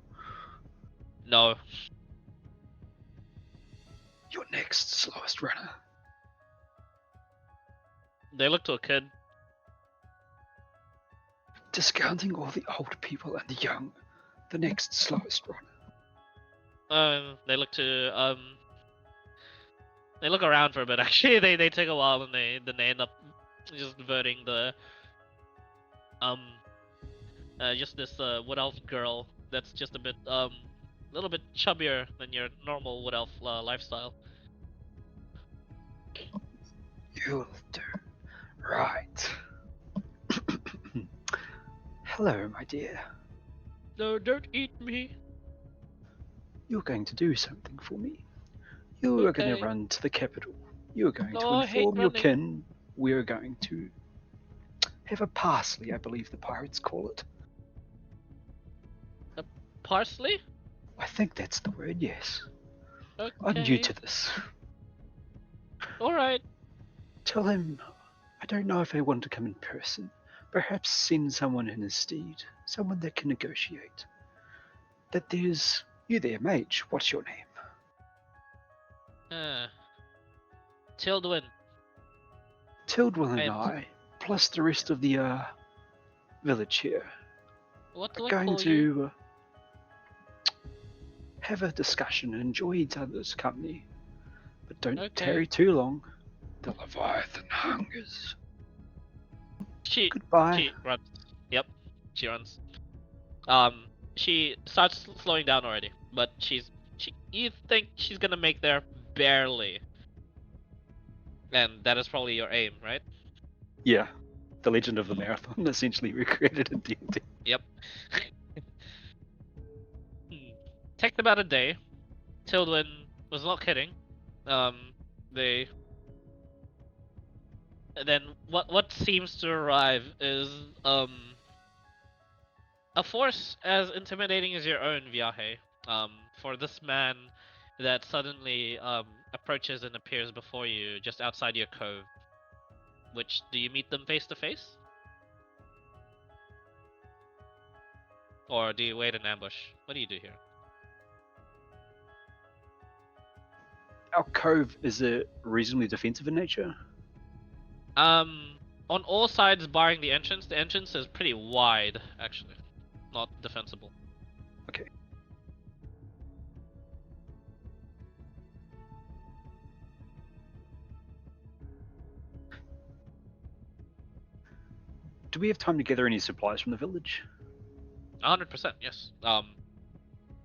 No. You're next, slowest runner. They look to a kid. Discounting all the old people and the young, the next slowest runner. They look to they look around for a bit. Actually, they take a while and then they end up just voting the just this wood elf girl that's just a bit little bit chubbier than your normal wood elf lifestyle. You'll do. Right. Hello, my dear. No, don't eat me. You're going to do something for me. You are going Okay. to run to the capital. You are going No, to I hate inform your running. kin. We are going to have a parsley, I believe the pirates call it. Parsley? I think that's the word, yes. Okay. I'm new to this. Alright. Tell him I don't know if I want to come in person. Perhaps send someone in his stead, someone that can negotiate. That there's You there, mage. What's your name? Tildwin. Tildwin and am- I, plus the rest of the village here, What are do I going call you? to have a discussion and enjoy each other's company. But don't Okay. tarry too long. The Leviathan hungers. She Goodbye. runs. Yep, she runs. She starts slowing down already, but you think she's gonna make there barely, and that is probably your aim, right? Yeah, the Legend of the Marathon, essentially recreated in D&D. Yep. Takes about a day. Tildwin was not kidding. They and then what seems to arrive is a force as intimidating as your own, Viaje. For this man that suddenly approaches and appears before you just outside your cove. Which, do you meet them face to face? Or do you wait in ambush? What do you do here? Our cove, is it reasonably defensive in nature? On all sides barring the entrance is pretty wide, actually. Not defensible. Okay. Do we have time to gather any supplies from the village? 100%, yes.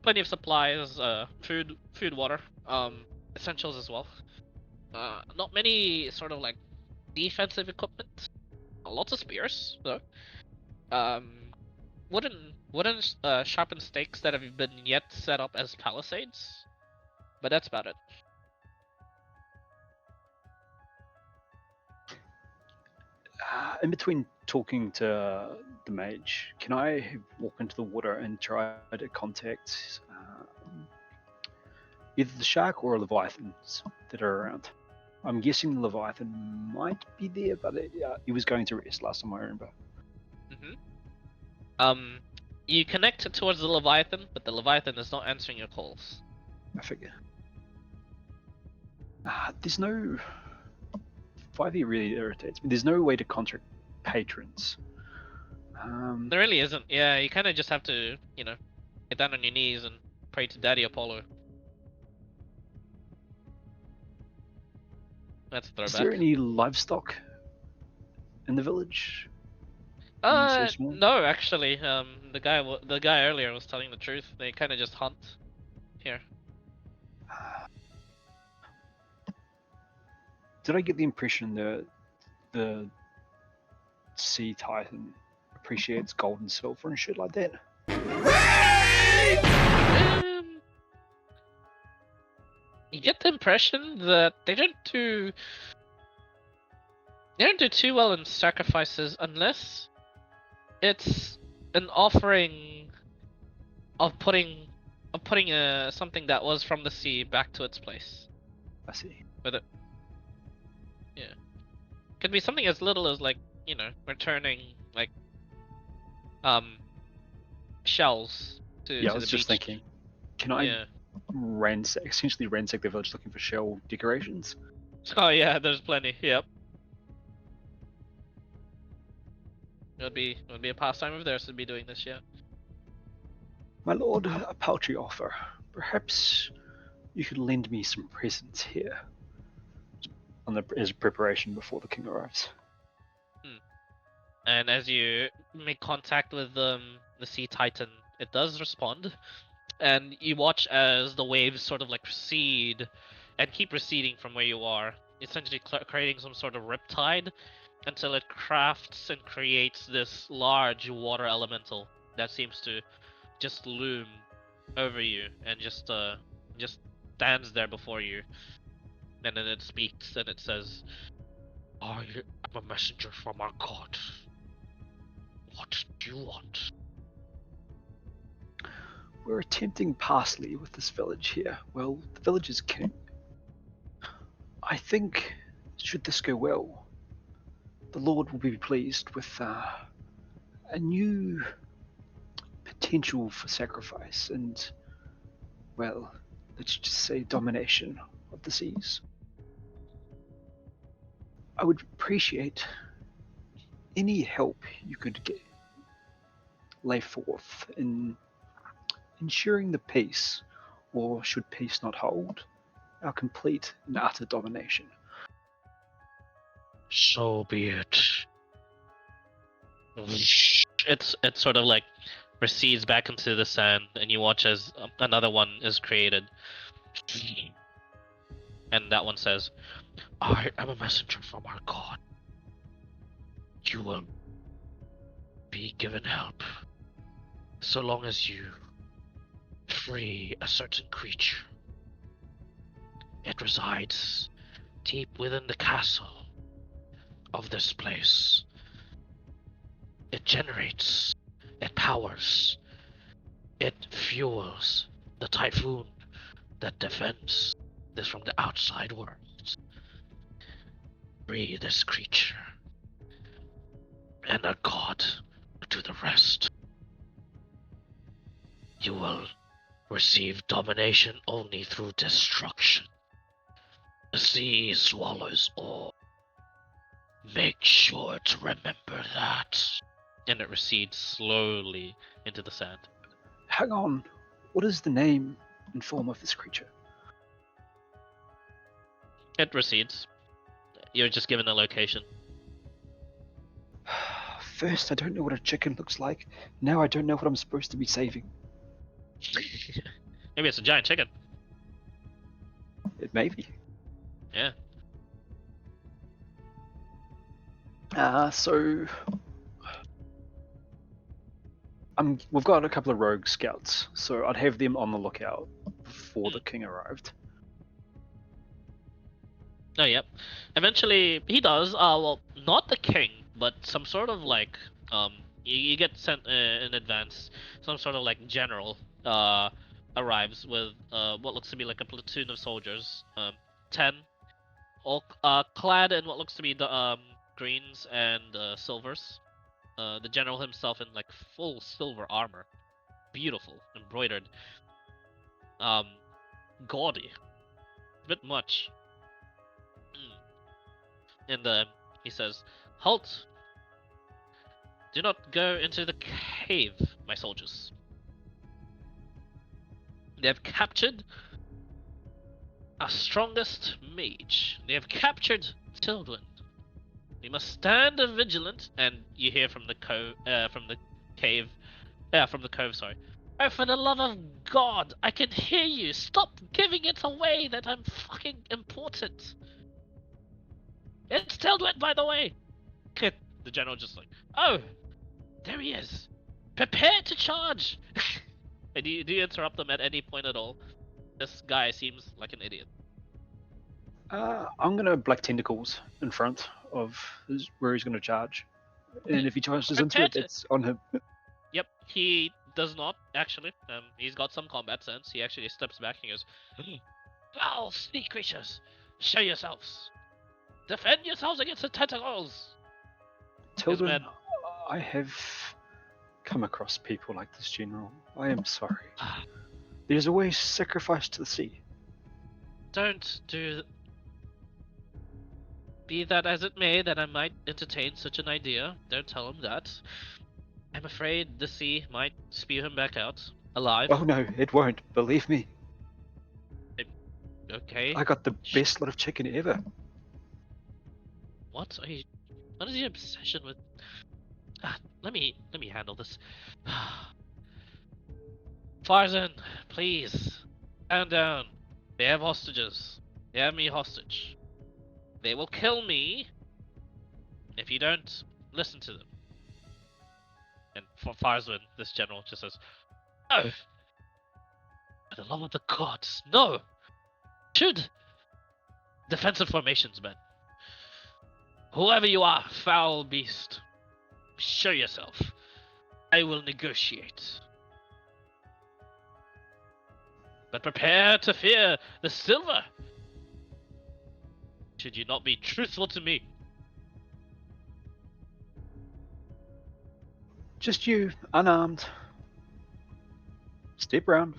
Plenty of supplies, food, water, essentials as well. Not many sort of like defensive equipment. Lots of spears, though. Wooden sharpened stakes that have been yet set up as palisades. But that's about it. In between talking to the mage, can I walk into the water and try to contact either the shark or leviathans that are around? I'm guessing the leviathan might be there, but he was going to rest last time I remember. You connect towards the leviathan, but the leviathan is not answering your calls. I figure. There's no. 5e really irritates me. There's no way to contact patrons. There really isn't. Yeah, you kind of just have to, get down on your knees and pray to Daddy Apollo. That's a throwback. Is there any livestock in the village? So small? No, actually. The guy earlier was telling the truth. They kind of just hunt here. Did I get the impression that the sea titan appreciates gold and silver and shit like that? You get the impression that they don't do too well in sacrifices unless it's an offering of putting something that was from the sea back to its place. I see. With it. Yeah. Could be something as little as returning shells to Yeah, I the was just beach. thinking, can I essentially ransack the village looking for shell decorations? Oh yeah, there's plenty. Yep. It would be a pastime of theirs to be doing this, yeah. My lord, a paltry offer. Perhaps you could lend me some presents here as a preparation before the king arrives. And as you make contact with the sea titan, it does respond, and you watch as the waves sort of recede and keep receding from where you are, essentially creating some sort of riptide until it crafts and creates this large water elemental that seems to just loom over you and just stands there before you. And then it speaks and it says, "I am a messenger from our god. What do you want?" We're attempting parsley with this village here. Well, the village is king. I think, should this go well, the Lord will be pleased with a new potential for sacrifice, and well, let's just say domination of the seas. I would appreciate any help you could lay forth in ensuring the peace, or should peace not hold, our complete and utter domination. So be it. It's sort of like recedes back into the sand, and you watch as another one is created. And that one says, I am a messenger from our god. You will be given help so long as you free a certain creature. It resides deep within the castle of this place. It generates, it powers, it fuels the typhoon that defends this from the outside world. Free this creature, and a god to the rest. You will receive domination only through destruction. The sea swallows all. Make sure to remember that. And it recedes slowly into the sand. Hang on, what is the name and form of this creature? It recedes. You're just given a location. First, I don't know what a chicken looks like. Now I don't know what I'm supposed to be saving. Maybe it's a giant chicken. It may be. Yeah. So we've got a couple of rogue scouts, so I'd have them on the lookout before the king arrived. Oh, yep. Eventually, he does. Well, not the king, but some sort of like, you get sent in advance. Some sort of like general arrives with what looks to be like a platoon of soldiers. 10, all clad in what looks to be the greens and silvers. The general himself in like full silver armor, beautiful, embroidered, gaudy, a bit much. And he says, "Halt! Do not go into the cave, my soldiers. They have captured our strongest mage. They have captured Tildwin. We must stand vigilant." And you hear from the cove, sorry. "Oh, for the love of God, I can hear you. Stop giving it away that I'm fucking important. It's Tildwin, by the way." The general just like, "Oh, there he is. Prepare to charge." And do you interrupt them at any point at all? This guy seems like an idiot. I'm gonna black tentacles in front of where he's gonna charge, and if he charges into it, it's on him. Yep, he does not actually. He's got some combat sense. He actually steps back and goes, "Foul sea creatures, show yourselves. Defend yourselves against the tentacles." Tildwin, I have come across people like this, General. I am sorry. There's always sacrifice to the sea. Don't do. Be that as it may, that I might entertain such an idea. Don't tell him that. I'm afraid the sea might spew him back out, alive. Oh no, it won't. Believe me. Okay. I got the best lot of chicken ever. What are you? What is your obsession with? Let me handle this. Farzan, please, stand down. They have hostages. They have me hostage. They will kill me if you don't listen to them. And for Farzan, this general just says, "No! For the love of the gods, no! Shoot! Defensive formations, men. Whoever you are, foul beast, show yourself. I will negotiate. But prepare to fear the silver, should you not be truthful to me." Just you, unarmed. Step round.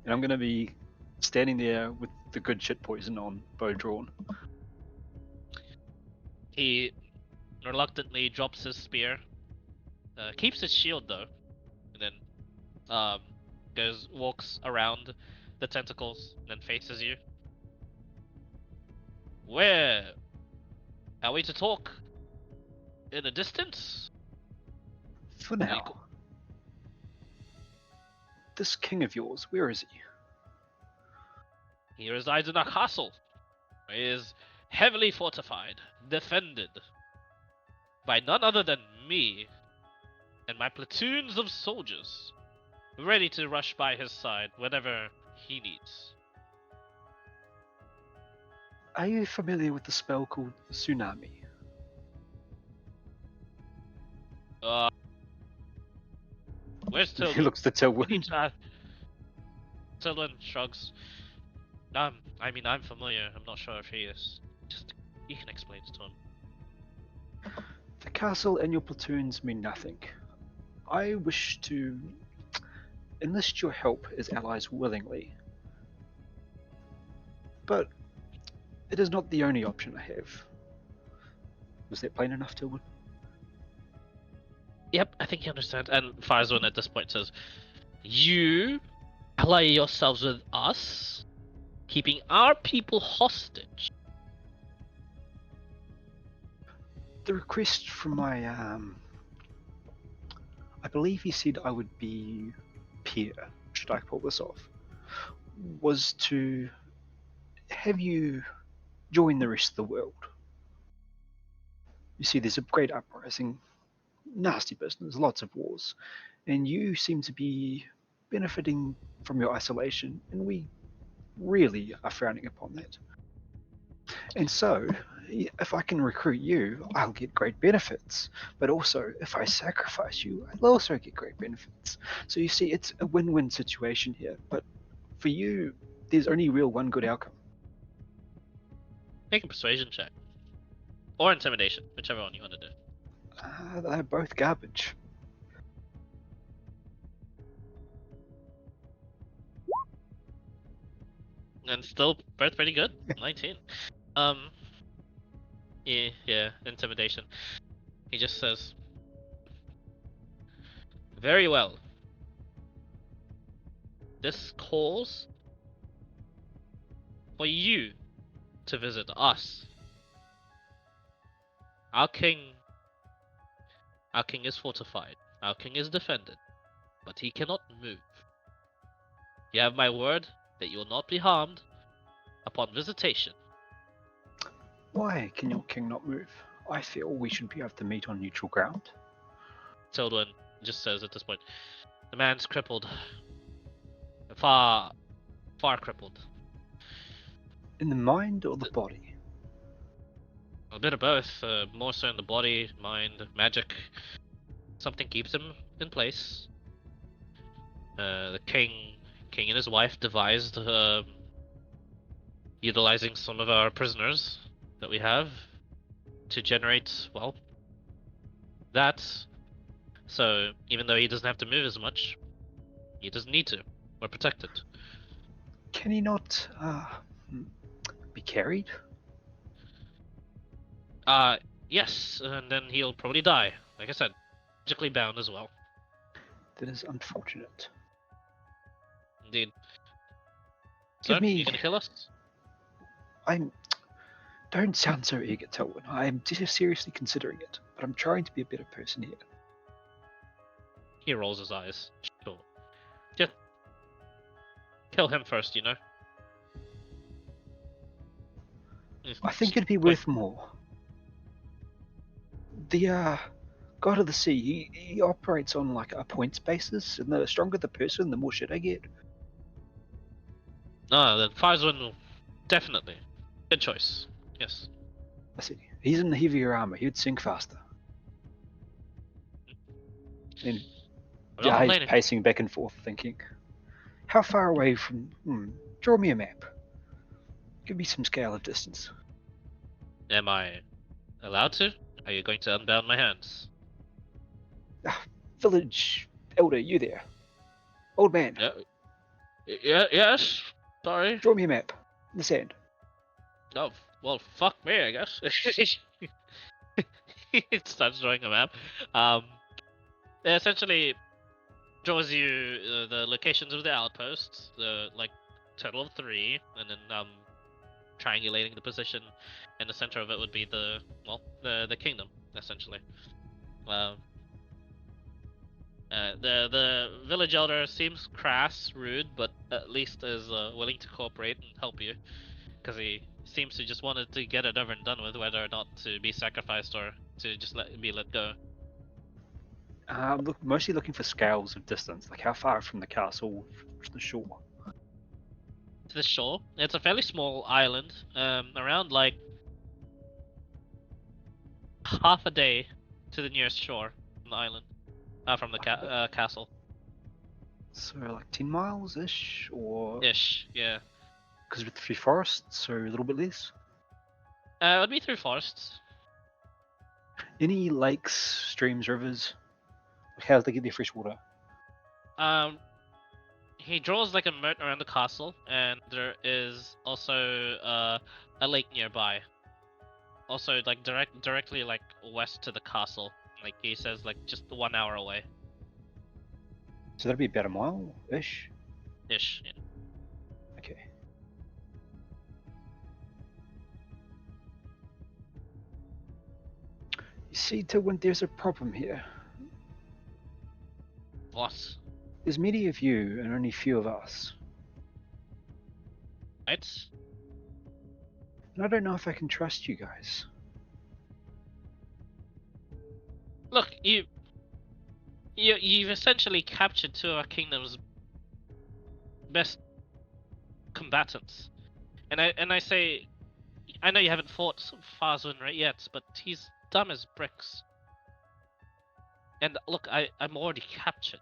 And I'm going to be standing there with the good shit poison on, bow drawn. He reluctantly drops his spear, keeps his shield though, and then walks around the tentacles, and then faces you. Where are we to talk? In the distance? For now, this king of yours, where is he? He resides in a castle. He is heavily fortified, defended by none other than me and my platoons of soldiers, ready to rush by his side whenever he needs. Are you familiar with the spell called Tsunami? Where's He Tilden? looks to Tilwyn. Tilden shrugs. I mean, I'm familiar. I'm not sure if he is. Just, you can explain it to him. The castle and your platoons mean nothing. I wish to enlist your help as allies willingly. But it is not the only option I have. Was that plain enough, Tilwood? Yep, I think you understand. And Farzone at this point says, you ally yourselves with us, keeping our people hostage. The request from my, I believe he said I would be peer, should I pull this off, was to have you join the rest of the world. You see, there's a great uprising, nasty business, lots of wars, and you seem to be benefiting from your isolation, and we really are frowning upon that. And so, if I can recruit you, I'll get great benefits. But also, if I sacrifice you, I'll also get great benefits. So you see, it's a win-win situation here. But for you, there's only real one good outcome. Make a persuasion check. Or intimidation, whichever one you want to do. They're both garbage. And still both pretty good. 19. Yeah, intimidation. He just says, very well. This calls for you to visit us. Our king is fortified. Our king is defended. But he cannot move. You have my word that you will not be harmed upon visitation. Why can your king not move? I feel we should be able to meet on neutral ground. Tildwin just says at this point, the man's crippled. Far crippled. In the mind or the body? A bit of both, more so in the body, mind, magic. Something keeps him in place. The king and his wife devised utilizing some of our prisoners that we have to generate, well, that. So even though he doesn't have to move as much, he doesn't need to. We're protected. Can he not be carried? Yes, and then he'll probably die. Like I said, magically bound as well. That is unfortunate. Indeed. Give So, me- you gonna kill us? Don't sound so eager, Tilwyn. I'm just seriously considering it, but I'm trying to be a better person here. He rolls his eyes. Sure. Just kill him first, you know? I think it'd be worth more. The God of the Sea, he operates on like a points basis, and the stronger the person, the more shit I get. No, then Farzone will definitely. Good choice. Yes. I see. He's in the heavier armor. He'd sink faster. And We're not he's complaining. pacing back and forth, thinking, "How far away from? Draw me a map. Give me some scale of distance." Am I allowed to? Are you going to unbound my hands? Village elder, you there? Old man. Yeah, yes. Sorry. Draw me a map. In the sand. Oh, well, fuck me, I guess. It starts drawing a map. It essentially draws you the locations of the outposts, the like total of 3, and then triangulating the position, and the center of it would be the kingdom essentially. The village elder seems crass, rude, but at least is willing to cooperate and help you, because he seems to just wanted to get it over and done with, whether or not to be sacrificed or to just be let go. Mostly looking for scales of distance, like how far from the castle to the shore. To the shore, it's a fairly small island, around like half a day to the nearest shore from the island, from the castle. So like 10 miles ish, or Ish, yeah. because we're through forests, so a little bit less. It would be through forests. Any lakes, streams, rivers? Like how do they get their fresh water? He draws like a moat around the castle, and there is also a lake nearby. Also, like directly like west to the castle. Like he says, like just 1 hour away. So that'd be about a mile ish. Ish. Yeah. Okay. You see, Tilwyn, there's a problem here. What? There's many of you and only few of us. Right? And I don't know if I can trust you guys. Look, you've essentially captured 2 of our kingdom's best combatants, and I say, I know you haven't fought Farzun right yet, but he's dumb as bricks. And look, I'm already captured.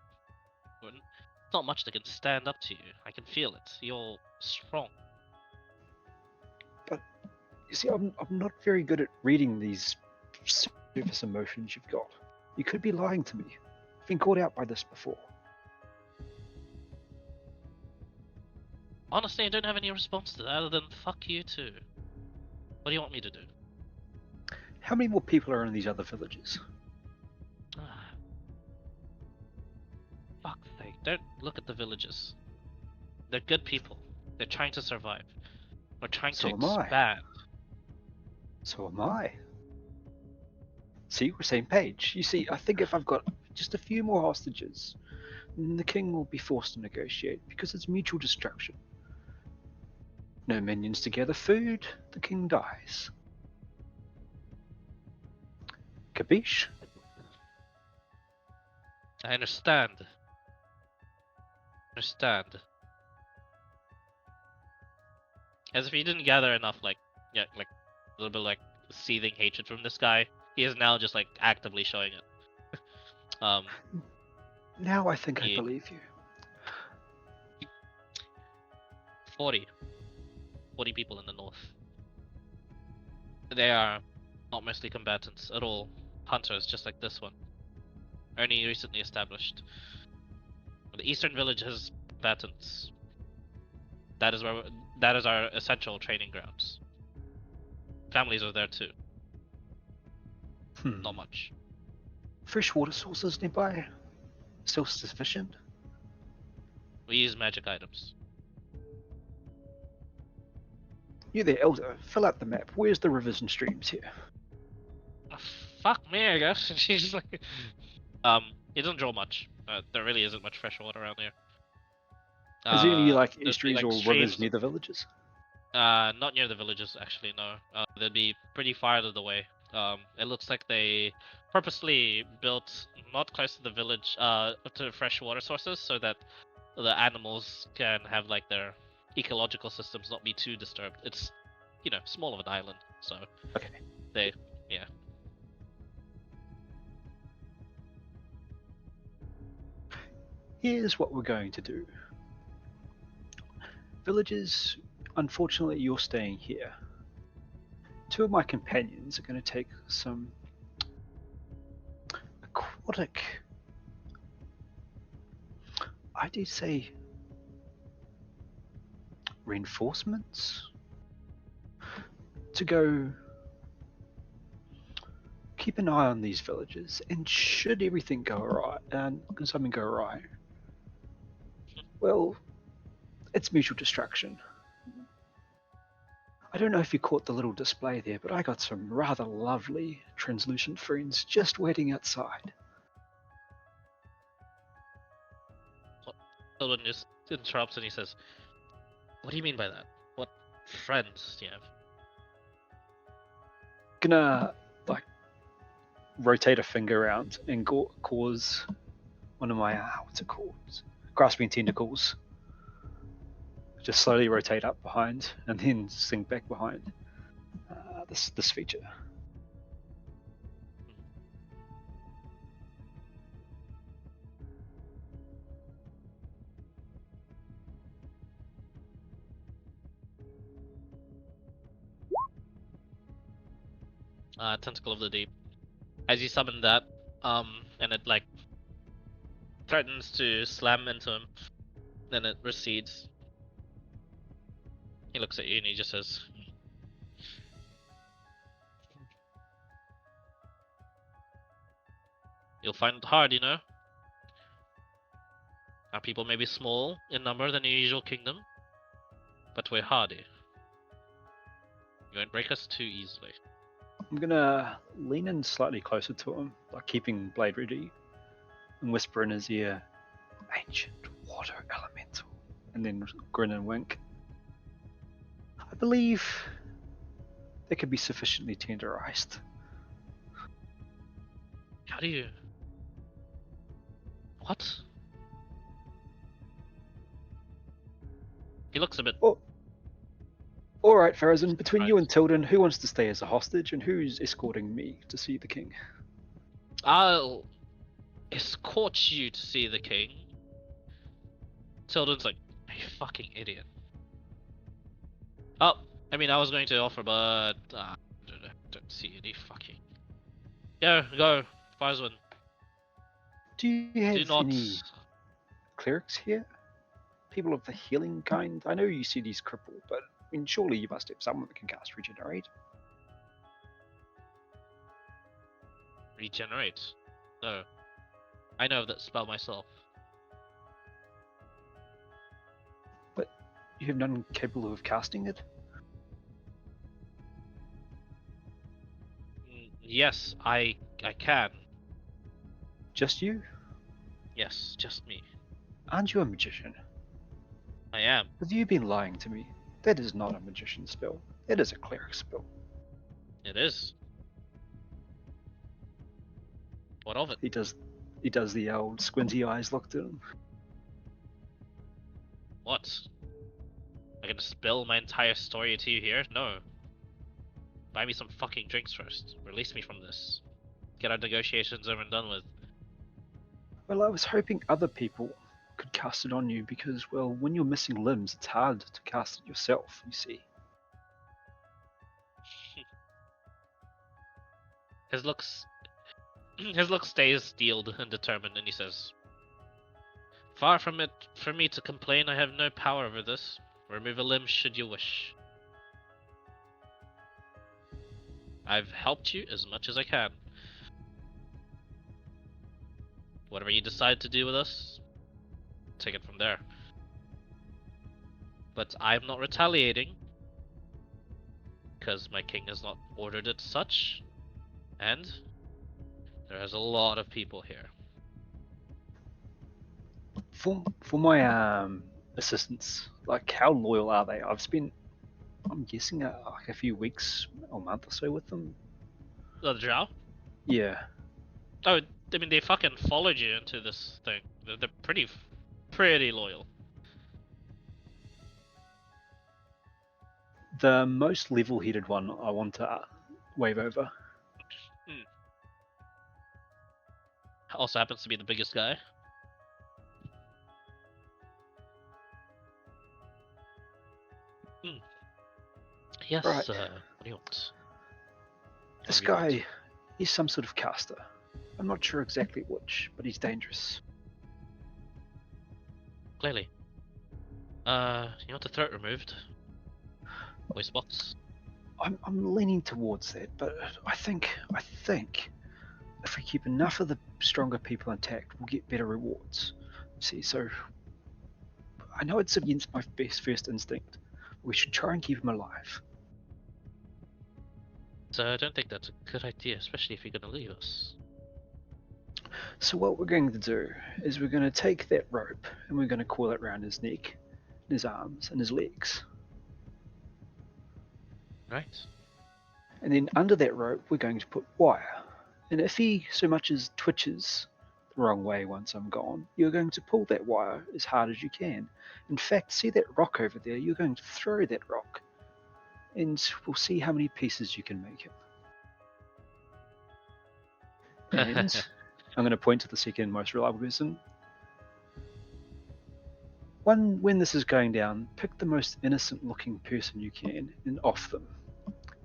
It's not much that can stand up to you. I can feel it. You're strong. But you see, I'm not very good at reading these surface emotions you've got. You could be lying to me. I've been caught out by this before. Honestly, I don't have any response to that other than fuck you too. What do you want me to do? How many more people are in these other villages? Fuck's sake, don't look at the villagers. They're good people. They're trying to survive. We're trying So to am I. expand. So am I. See, we're same page. You see, I think if I've got just a few more hostages, then the king will be forced to negotiate because it's mutual destruction. No minions to gather food, the king dies. Capiche? I understand. As if he didn't gather enough, like a little bit like seething hatred from this guy, he is now just like actively showing it. Now I think I believe you. 40 people in the north. They are not mostly combatants at all. Hunters, just like this one. Only recently established. The eastern village has combatants. That is our essential training grounds. Families are there too. Not much. Fresh water sources nearby? Still sufficient? We use magic items. You there, Elder. Fill out the map. Where's the rivers and streams here? Fuck me, I guess. She's like, it doesn't draw much. There really isn't much fresh water around here. Is there any like there'd be, estuaries like, or streams. rivers near the villages? Not near the villages, actually, no. They'd be pretty far out of the way. It looks like they purposely built not close to the village, to fresh water sources, so that the animals can have like their ecological systems not be too disturbed. It's, small of an island, so okay. Here's what we're going to do. Villagers, unfortunately you're staying here. 2 of my companions are going to take some aquatic, I did say reinforcements to go keep an eye on these villages, and should everything go awry, and something go awry, well, it's mutual destruction. I don't know if you caught the little display there, but I got some rather lovely translucent friends just waiting outside. Someone just interrupts and he says, "What do you mean by that? What friends do you have?" Gonna like rotate a finger around and cause one of my what's it called? Grasping tentacles. Just slowly rotate up behind and then sink back behind this feature. Tentacle of the Deep. As you summon that, and it like threatens to slam into him, then it recedes. He looks at you and he just says, "You'll find it hard, you know. Our people may be small in number than your usual kingdom, but we're hardy. You won't break us too easily." I'm gonna lean in slightly closer to him, like keeping blade ready, and whisper in his ear, "Ancient water elemental," and then grin and wink. I believe they could be sufficiently tenderized. How do you... What? He looks a bit... Oh, all right, Farazan. Between you Right. and Tilden, who wants to stay as a hostage, and who's escorting me to see the king? I'll escort you to see the king. Tilden's like, "You fucking idiot." Oh, I mean, I was going to offer, but don't see any fucking... Go, Farzwan. Do you Do have not... any clerics here? People of the healing kind? I know you said he's crippled, but I mean, surely you must have someone that can cast Regenerate. Regenerate? No. I know that spell myself. But you have none capable of casting it? Yes, I can. Just you? Yes, just me. Aren't you a magician? I am. Have you been lying to me? That is not a magician spell. It is a cleric spell. It is. What of it? He does the old squinty eyes look to him. What? I can spill my entire story to you here? No. Buy me some fucking drinks first. Release me from this. Get our negotiations over and done with. Well, I was hoping other people could cast it on you because, well, when you're missing limbs, it's hard to cast it yourself, you see. His looks stays steeled and determined, and he says, "Far from it for me to complain. I have no power over this. Remove a limb should you wish. I've helped you as much as I can. Whatever you decide to do with us, take it from there. But I'm not retaliating, because my king has not ordered it such, and there is a lot of people here." For my assistants, like how loyal are they? I'm guessing like a few weeks or month or so with them. The Drow? Yeah. Oh, I mean, they fucking followed you into this thing. They're pretty loyal. The most level-headed one I want to wave over. Also happens to be the biggest guy. Yes, Right. what do you want? This What do you want? guy, he's some sort of caster. I'm not sure exactly which, but he's dangerous. Clearly. You want the throat removed? Voice box? I'm leaning towards that, but I think if we keep enough of the stronger people intact, we'll get better rewards. See, so I know it's against my best first instinct. But we should try and keep him alive. So I don't think that's a good idea, especially if you're gonna leave us. So what we're going to do is we're going to take that rope and we're going to coil it around his neck, his arms, and his legs. Right. And then under that rope, we're going to put wire. And if he so much as twitches the wrong way once I'm gone, you're going to pull that wire as hard as you can. In fact, see that rock over there? You're going to throw that rock. And we'll see how many pieces you can make it. And I'm going to point to the second most reliable person. When this is going down, pick the most innocent looking person you can and off them.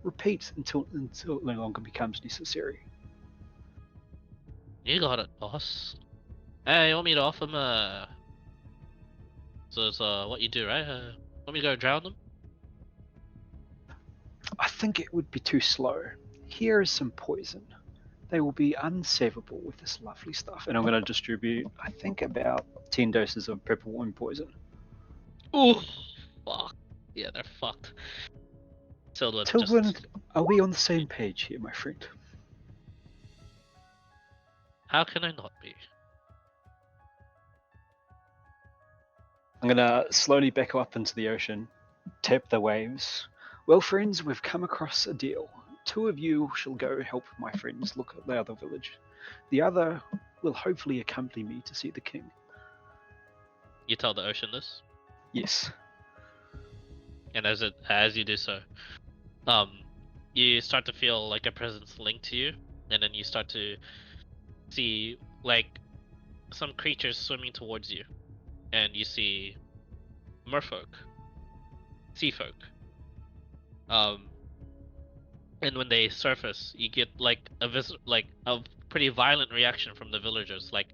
Repeat until it no longer becomes necessary. You got it, boss. Hey, you want me to offer him So it's what you do, right? Want me to go drown them? I think it would be too slow. Here is some poison. They will be unsavable with this lovely stuff. And I'm going to distribute, I think, about 10 doses of purple wound poison. Ooh, fuck. Yeah, they're fucked. Tilwyn, are we on the same page here, my friend? How can I not be? I'm going to slowly back up into the ocean, tap the waves. Well, friends, we've come across a deal. 2 of you shall go help my friends look at the other village. The other will hopefully accompany me to see the king. You tell the ocean this? Yes. And as you do so, you start to feel like a presence linked to you, and then you start to see like some creatures swimming towards you, and you see merfolk, sea folk. And when they surface, you get like a pretty violent reaction from the villagers, like,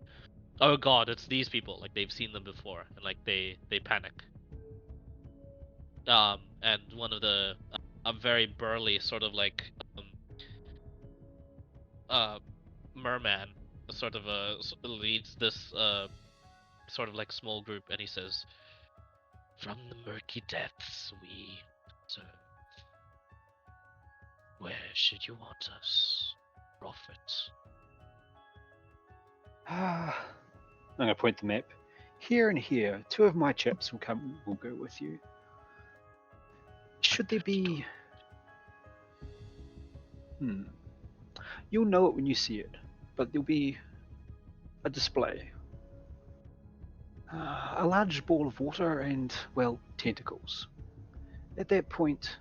"Oh God, it's these people!" Like they've seen them before, and like they panic. And one of a very burly sort of like merman sort of leads this sort of like small group, and he says, "From the murky depths we serve. Where should you want us, prophet?" I'm going to point the map. Here and here, 2 of my chaps will go with you. Should there be... You'll know it when you see it, but there'll be a display. A large ball of water and, well, tentacles. At that point,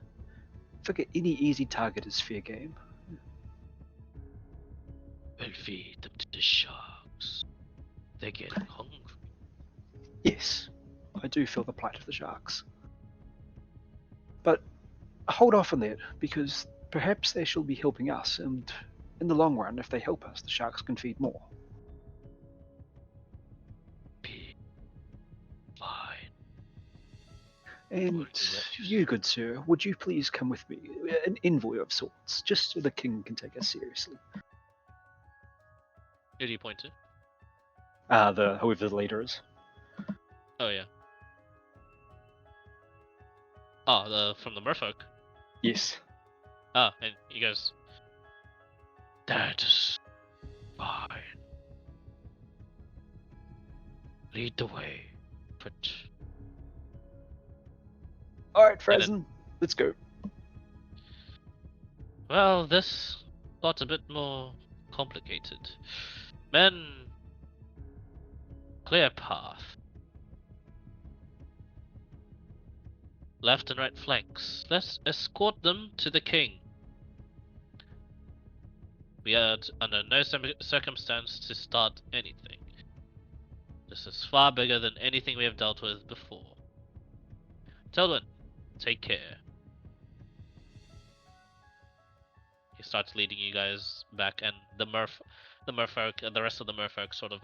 figure any easy target is fair game. We'll feed them to the sharks. They're getting hungry. Yes, I do feel the plight of the sharks. But hold off on that, because perhaps they shall be helping us, and in the long run, if they help us, the sharks can feed more. Be fine. And you, good sir, would you please come with me? An envoy of sorts, just so the king can take us seriously. Who do you point to? Whoever the leader is. Oh yeah. Oh, from the merfolk. Yes. Oh, and he goes, "That is fine. Lead the way, but..." Alright, Frazen, let's go. Well, this got a bit more complicated. Men, clear path. Left and right flanks. Let's escort them to the king. We are under no circumstance to start anything. This is far bigger than anything we have dealt with before. Tilwyn, take care. He starts leading you guys back, and the merfolk and the rest of the merfolk sort of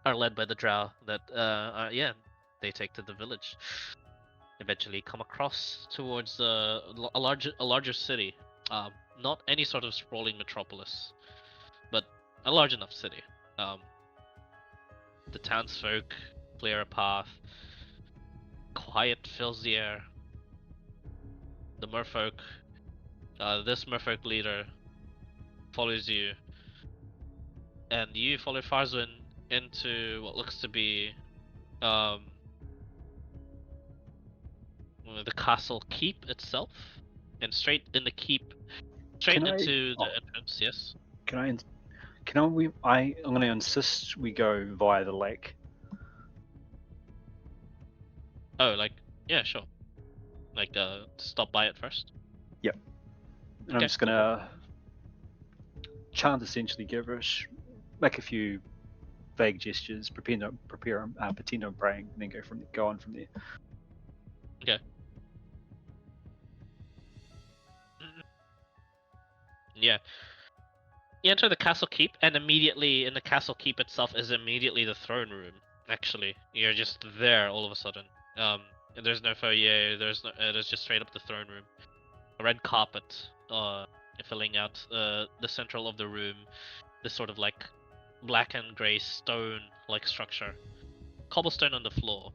are led by the drow that yeah, they take to the village. Eventually, come across towards a larger city. Not any sort of sprawling metropolis, but a large enough city. The townsfolk clear a path. Quiet fills the air. The merfolk, this merfolk leader, follows you, and you follow Farzwin into what looks to be the castle keep itself, and straight in the keep, straight into the entrance. Yes. I'm going to insist we go via the lake. Oh, like, yeah, sure. Like, stop by it first. Yep. And I'm Okay, just going to chant essentially gibberish, make a few vague gestures, prepare Patino praying, and then go on from there. Okay. Yeah. You enter the castle keep, and immediately in the castle keep itself is immediately the throne room. Actually, you're just there all of a sudden. There's no foyer. There's just straight up the throne room. A red carpet, filling out the central of the room. This sort of like black and grey stone like structure. Cobblestone on the floor.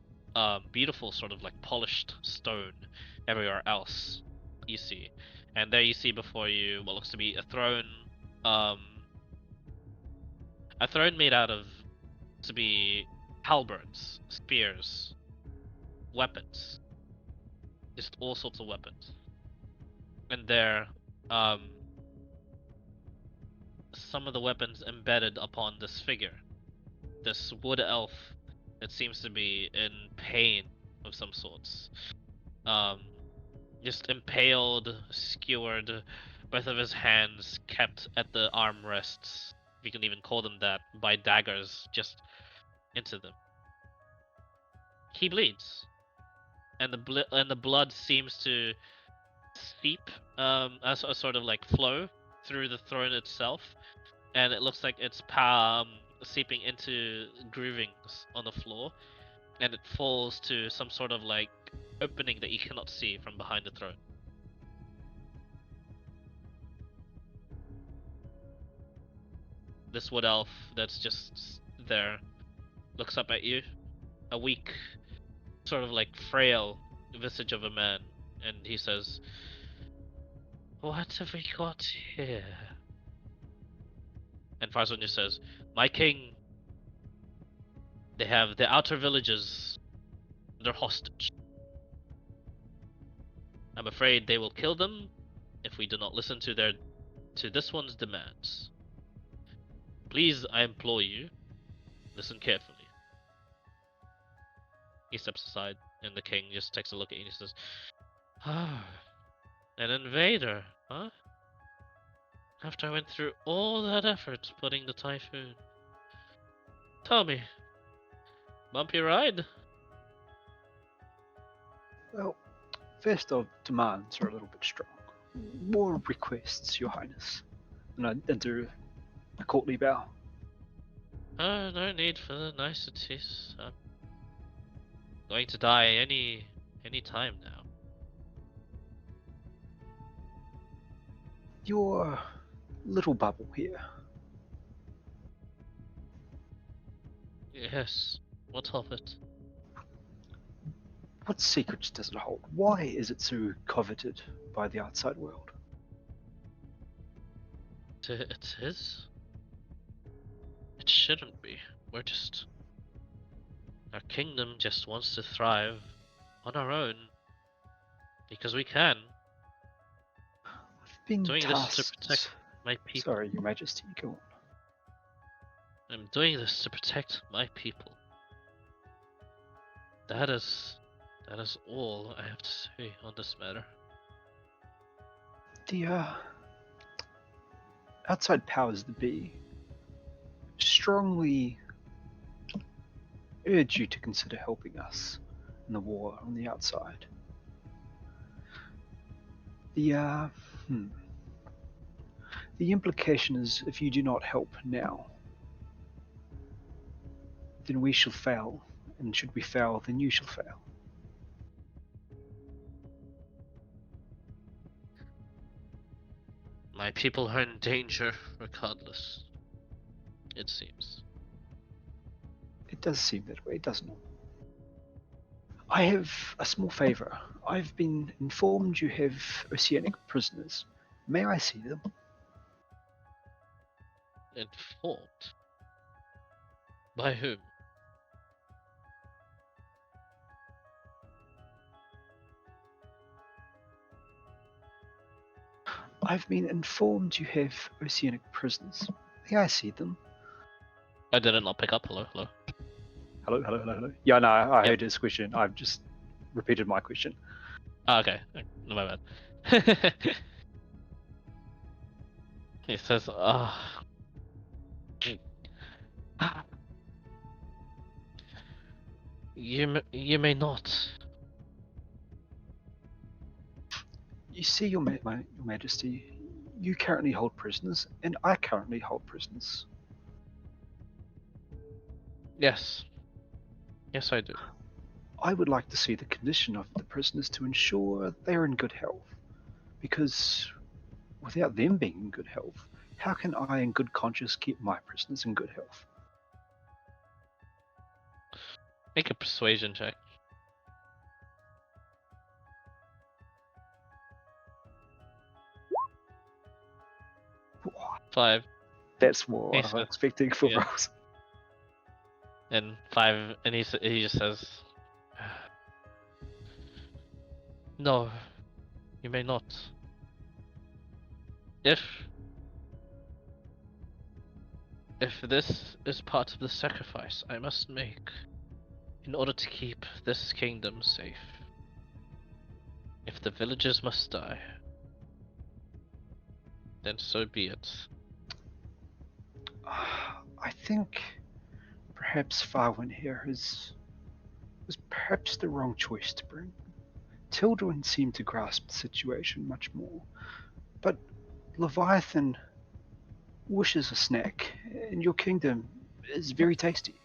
Beautiful sort of like polished stone everywhere else you see. And there you see before you what looks to be a throne. A throne made out of to be halberds, spears, weapons. Just all sorts of weapons. And there, some of the weapons embedded upon this figure. This wood elf that seems to be in pain of some sorts. Just impaled, skewered, both of his hands kept at the armrests, if you can even call them that, by daggers just into them. He bleeds, and the blood seems to seep, as a sort of like flow through the throne itself, and it looks like it's seeping into groovings on the floor, and it falls to some sort of like opening that you cannot see from behind the throne. This wood elf that's just there looks up at you, a weak, sort of like frail visage of a man, and he says, "What have we got here?" And Farzwin just says, "My king, they have the outer villages under hostage. I'm afraid they will kill them if we do not listen to this one's demands. Please, I implore you, listen carefully." He steps aside, and the king just takes a look at you and he says, "Ah, an invader, huh? After I went through all that effort putting the typhoon. Tell me, bumpy ride?" Well, first our demands are a little bit strong. More requests, Your Highness. And I do a courtly bow. No need for the niceties. I'm going to die any time now. Your little bubble here. Yes, what of it? What secrets does it hold? Why is it so coveted by the outside world? It is? It shouldn't be. Our kingdom just wants to thrive on our own. Because we can. I've been Doing tasked... this to protect my people. Sorry, Your Majesty, go on. I'm doing this to protect my people. That is all I have to say on this matter. The outside powers that be strongly urge you to consider helping us in the war on the outside. The implication is if you do not help now, then we shall fail and should we fail, then you shall fail. My people are in danger regardless, it seems. It does seem that way, doesn't it? I have a small favor. I've been informed you have oceanic prisoners. May I see them? Informed? By whom? I've been informed you have oceanic prisoners. May I see them? I did not pick up. Hello, hello. Hello. Yeah, no, I Yep. heard his question. I've just repeated my question. Ah, okay. No, my bad. He says, you may not. You see, your Majesty, you currently hold prisoners, and I currently hold prisoners. Yes. Yes, I do. I would like to see the condition of the prisoners to ensure they are in good health. Because without them being in good health, how can I, in good conscience, keep my prisoners in good health? Make a persuasion check. Whoa, 5 that's what I was Decent. expecting for Yeah. Rose. and 5, and he just says, "No, you may not. If this is part of the sacrifice I must make in order to keep this kingdom safe, if the villagers must die, then so be it." I think perhaps Farwin here was perhaps the wrong choice to bring. Tilduin seemed to grasp the situation much more, but Leviathan wishes a snack, and your kingdom is very tasty.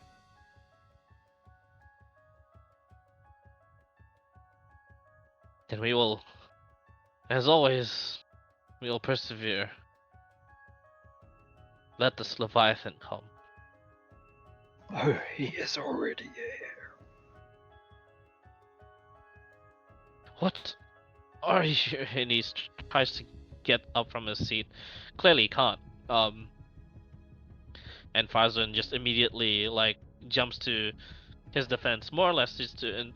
Then we will, as always, we will persevere. Let this Leviathan come. Oh, he is already here. What are you? And he tries to get up from his seat. Clearly he can't. And Farzan just immediately like jumps to his defense, more or less just to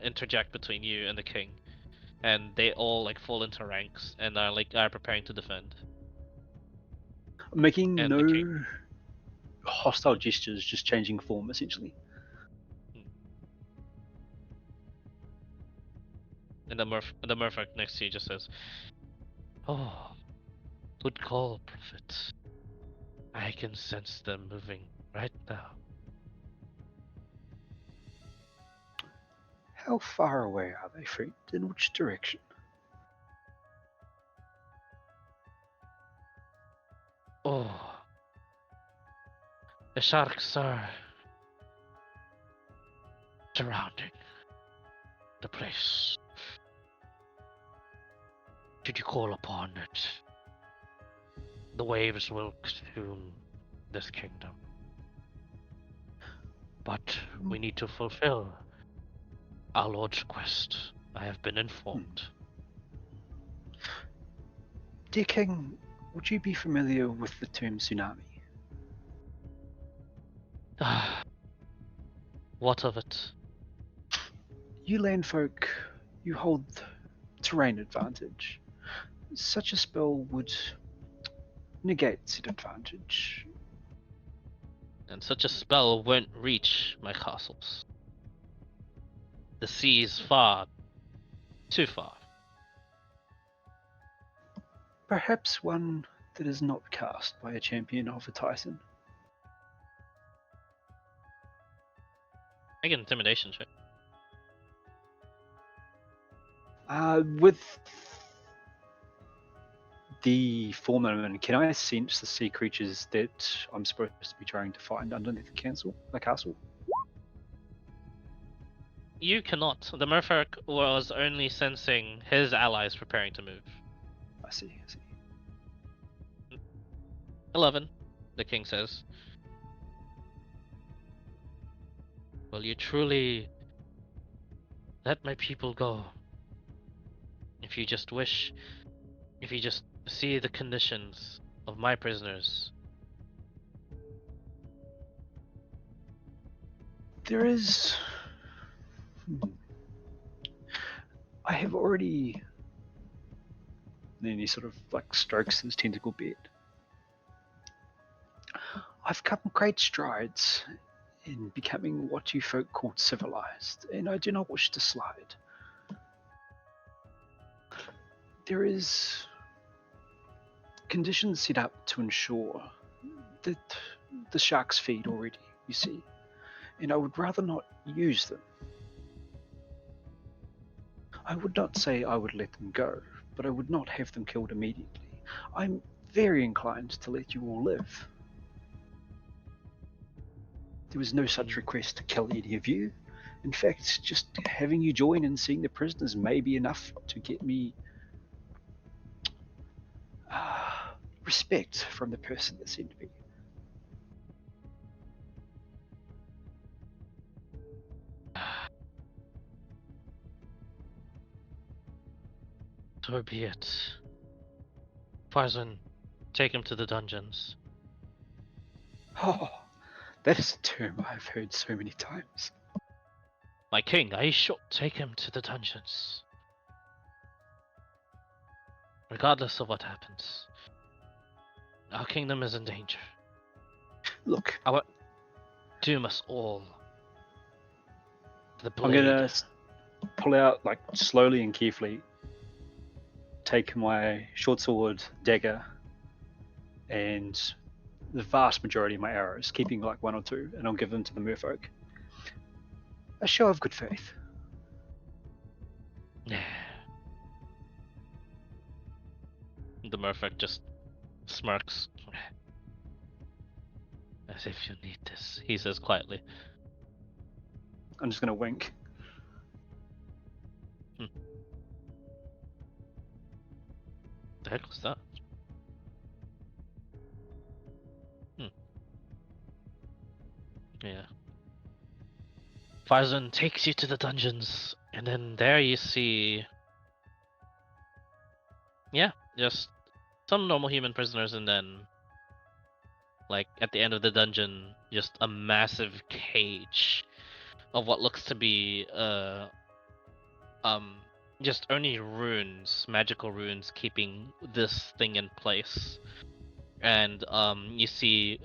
interject between you and the king, and they all like fall into ranks and are preparing to defend. Making And the no king- hostile gestures, just changing form essentially. And the merfolk next to you just says, "Oh, good call, Prophet. I can sense them moving right now." How far away are they, friend? In which direction? Oh, the sharks are surrounding the place. Should you call upon it, the waves will consume this kingdom. But we need to fulfill our Lord's quest. I have been informed. Dear King, would you be familiar with the term tsunami? What of it? You landfolk, you hold terrain advantage. Such a spell would negate said advantage. And such a spell won't reach my castles. The sea is far, too far. Perhaps one that is not cast by a champion of a Titan. Make an intimidation check. With the form element, can I sense the sea creatures that I'm supposed to be trying to find underneath the castle? You cannot. The merfolk was only sensing his allies preparing to move. I see. 11, the king says. Will you truly let my people go? If you just see the conditions of my prisoners. There is. I have already. And then he sort of like strokes his tentacle beard. I've come great strides in becoming what you folk call civilized, and I do not wish to slide. There is conditions set up to ensure that the sharks feed already, you see, and I would rather not use them. I would not say I would let them go, but I would not have them killed immediately. I'm very inclined to let you all live. There was no such request to kill any of you. In fact, just having you join and seeing the prisoners may be enough to get me respect from the person that seemed to be. So be it. Farzan, take him to the dungeons. Oh, that is a term I've heard so many times. My king, I shall take him to the dungeons. Regardless of what happens. Our kingdom is in danger. Look, Our doom us all. The blade. I'm gonna pull out, like, slowly and carefully, take my short sword, dagger, and the vast majority of my arrows, keeping like one or two, and I'll give them to the merfolk. A show of good faith. The merfolk just smirks. As if you need this, he says quietly. I'm just gonna wink. The heck was that? Yeah. Farzan takes you to the dungeons, and then there you see... Yeah, just some normal human prisoners, and then... Like, at the end of the dungeon, just a massive cage of what looks to be, just only runes, magical runes, keeping this thing in place. And, you see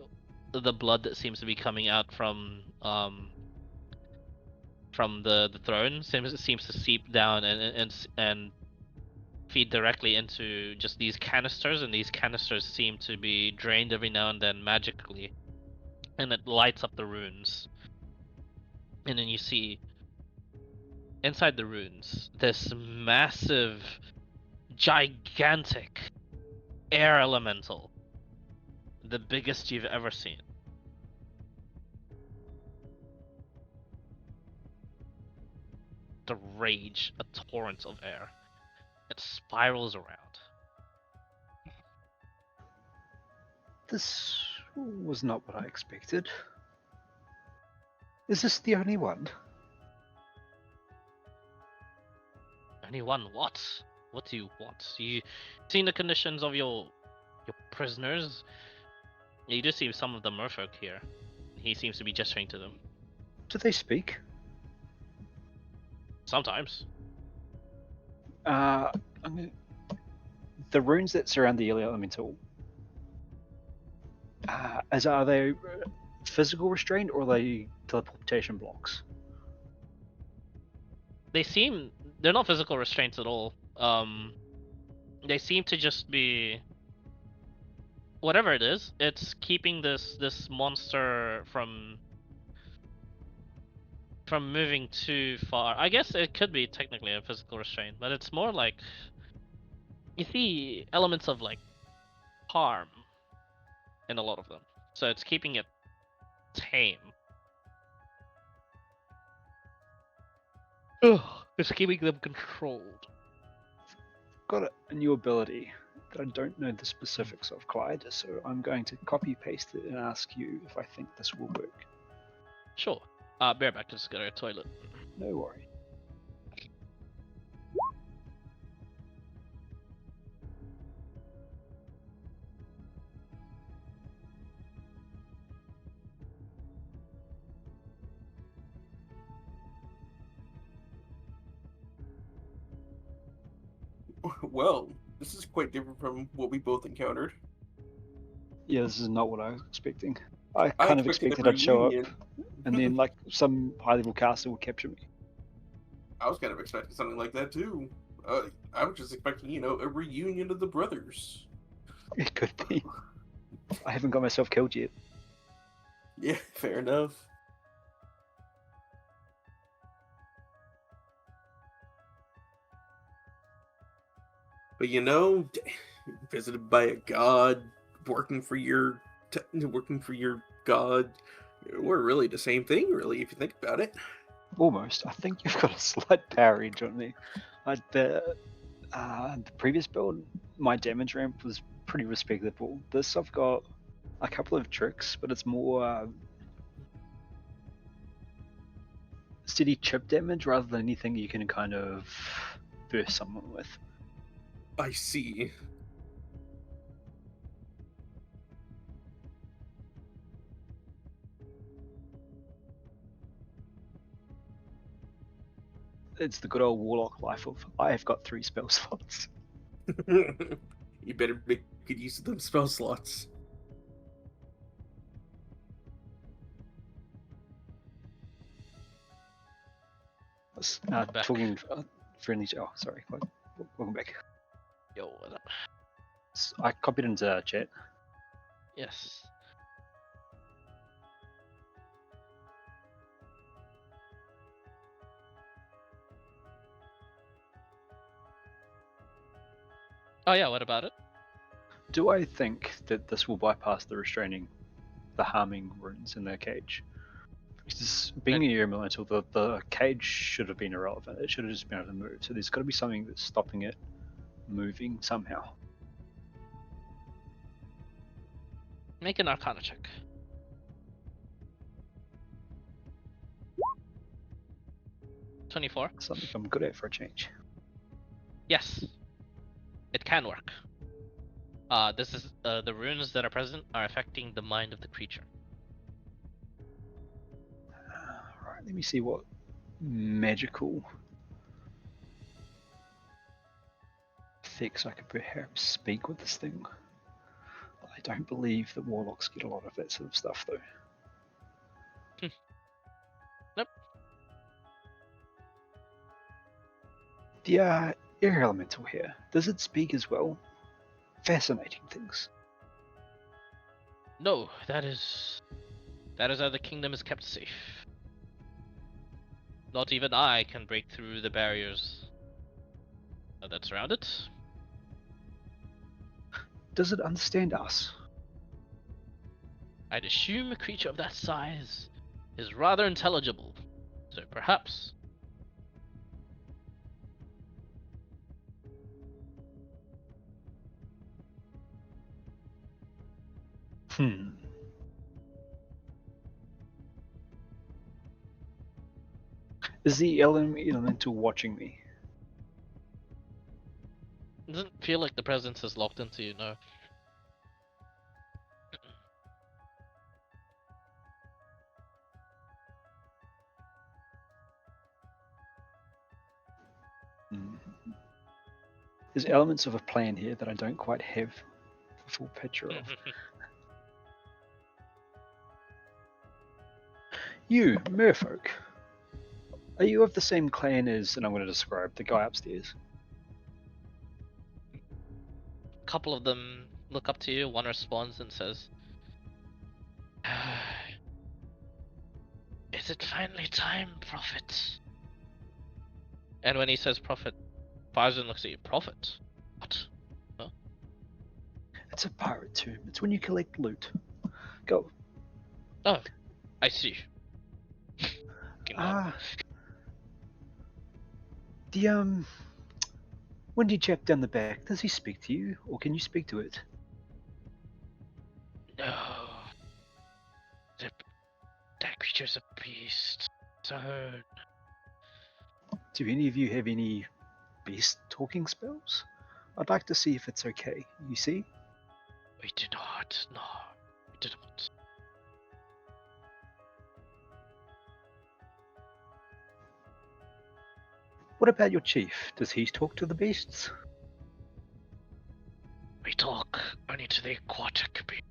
the blood that seems to be coming out from the throne seems to seep down and feed directly into just these canisters, and these canisters seem to be drained every now and then magically, and it lights up the runes. And then you see inside the runes this massive, gigantic air elemental, the biggest you've ever seen. The rage, a torrent of air. It spirals around. This was not what I expected. Is this the only one? Only one what? What do you want? You seen the conditions of your prisoners? You do see some of the merfolk here. He seems to be gesturing to them. Do they speak? Sometimes. The runes that surround the elemental, are they physical restraint or are they teleportation blocks? They're not physical restraints at all. They seem to just be whatever it is. It's keeping this monster from moving too far. I guess it could be technically a physical restraint, but it's more like you see elements of like harm in a lot of them. So it's keeping it tame. Ugh, it's keeping them controlled. Got a new ability that I don't know the specifics of, Clyde, so I'm going to copy paste it and ask you if I think this will work. Sure. Bareback can just go to the toilet. No worry. Well, this is quite different from what we both encountered. Yeah, this is not what I was expecting. I I kind of expected expected a I'd show up, reunion. and then like some high-level caster would capture me. I was kind of expecting something like that too. I was just expecting, a reunion of the brothers. It could be. I haven't got myself killed yet. Yeah, fair enough. But visited by a god, working for your god, we're really the same thing, really, if you think about it. Almost. I think you've got a slight power edge on me. The previous build, my damage ramp was pretty respectable. This I've got a couple of tricks, but it's more steady chip damage rather than anything you can kind of burst someone with. I see. It's the good old warlock life of I have got 3 spell slots. You better make good use of them spell slots. Back. Talking friendly. Oh, sorry. Welcome back. Yo, what up? I copied into chat. Yes. Oh yeah, what about it? Do I think that this will bypass the harming runes in their cage? Because being a elemental, the cage should have been irrelevant. It should have just been able to move. So there's got to be something that's stopping it moving somehow. Make an Arcana check. 24. Something I'm good at for a change. Yes, it can work. This is the runes that are present are affecting the mind of the creature. Right, let me see what magical effects I could perhaps speak with this thing. I don't believe that warlocks get a lot of that sort of stuff, though. Nope. The air elemental here, does it speak as well? Fascinating things. No, that is how the kingdom is kept safe. Not even I can break through the barriers that surround it. Does it understand us? I'd assume a creature of that size is rather intelligible, so perhaps. Is the elemental watching me? It doesn't feel like the presence is locked into you, no. There's elements of a plan here that I don't quite have a full picture of. You, merfolk. Are you of the same clan as, and I'm going to describe, the guy upstairs? A couple of them look up to you, one responds and says, "Is it finally time, Prophet?" And when he says Prophet, Farzan looks at you. Prophet? What? Huh? It's a pirate term. It's when you collect loot. Go. Oh, I see. The windy chap down the back, does he speak to you, or can you speak to it? No. The, that creature's a beast. So Do any of you have any beast talking spells? I'd like to see if it's okay. You see? we do not. No, we do not. What about your chief? Does he talk to the beasts? We talk only to the aquatic beast.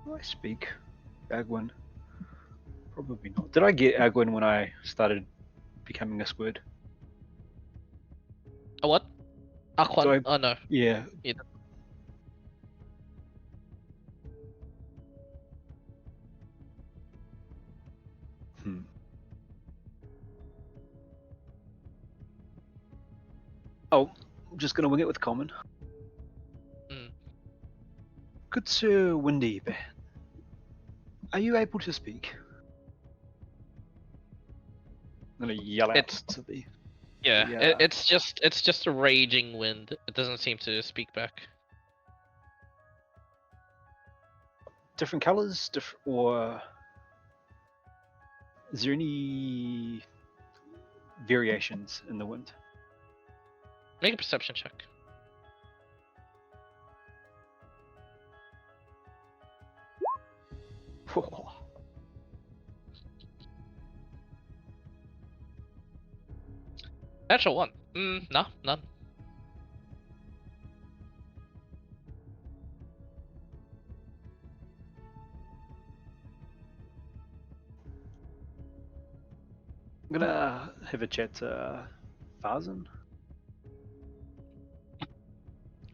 Do I speak Agwin? Probably not. Did I get Agwin when I started becoming a squid? A what? Aquan? Do I- Oh no. Yeah. Either. Hmm. Oh, I'm just gonna wing it with common. Hmm. Good Sir Windy Bear, are you able to speak? I'm gonna yell out It's- to the. Yeah, Yeah. it's just a raging wind. It doesn't seem to speak back. Different colors, or is there any variations in the wind? Make a perception check. Natural one. No, none. I'm gonna have a chat to Farzan.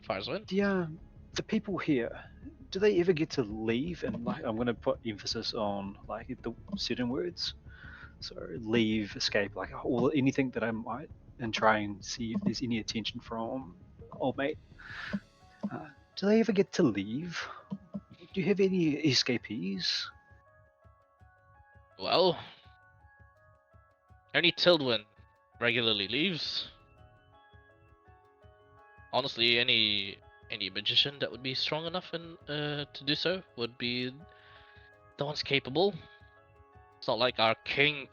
Fires wind. The people here, do they ever get to leave? And like, I'm gonna put emphasis on like the certain words. So leave, escape, like all anything that I might, and try and see if there's any attention from old mate. Do they ever get to leave? Do you have any escapees? Well, only Tildwin regularly leaves. Honestly, any magician that would be strong enough to do so would be the ones capable. It's not like our king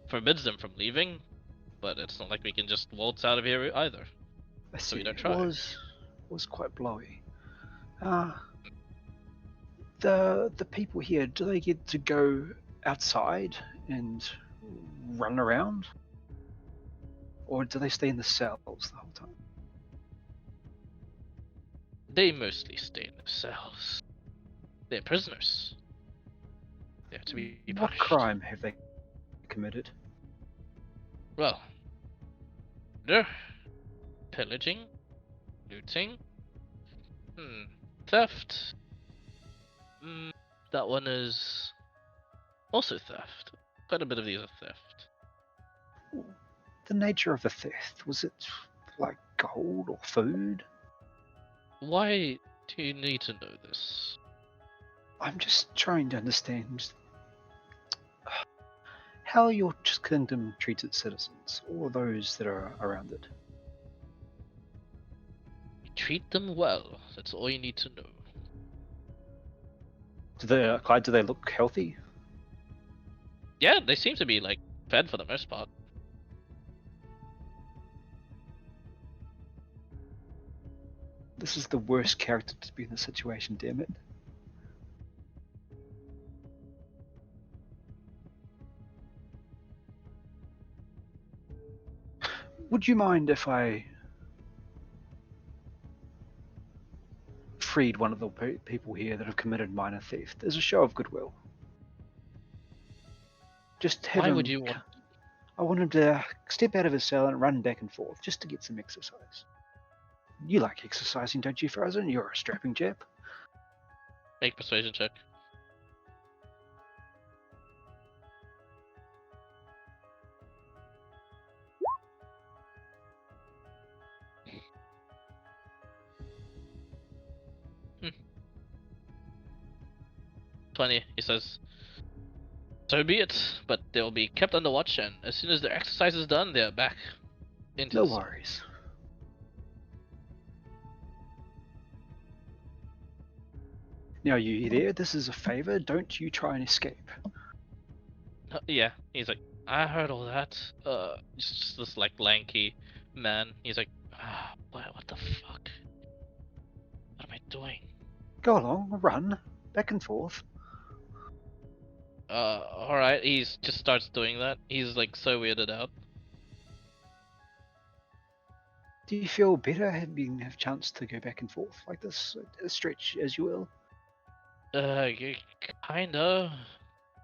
forbids them from leaving, but it's not like we can just waltz out of here either. I So see. we don't It try. was quite blowy. The people here, do they get to go outside and run around, or do they stay in the cells the whole time? They mostly stay in their cells. They're prisoners. They're to be What punished. crime have they committed? Well, murder, pillaging, looting, theft. That one is also theft. Quite a bit of these are theft. The nature of the theft, was it like gold or food? Why do you need to know this? I'm just trying to understand how your kingdom treats its citizens, or those that are around it. We treat them well. That's all you need to know. Clyde, do they look healthy? Yeah, they seem to be like fed for the most part. This is the worst character to be in this situation, damn it. Would you mind if I freed one of the people here that have committed minor theft as a show of goodwill? Just have Why him. would you want? I want him to step out of his cell and run back and forth just to get some exercise. You like exercising, don't you, Farzan? You're a strapping chap. Make persuasion check. 20. He says, "So be it, but they will be kept under watch, and as soon as their exercise is done, they're back into No the cell." worries. Now, you there? This is a favor. Don't you try and escape. Yeah, he's like, "I heard all that." Just this like lanky man. He's like, what the fuck? What am I doing? Go along, run, back and forth. Alright, he's just starts doing that. He's like so weirded out. Do you feel better having a chance to go back and forth like this? Stretch as you will. Kinda.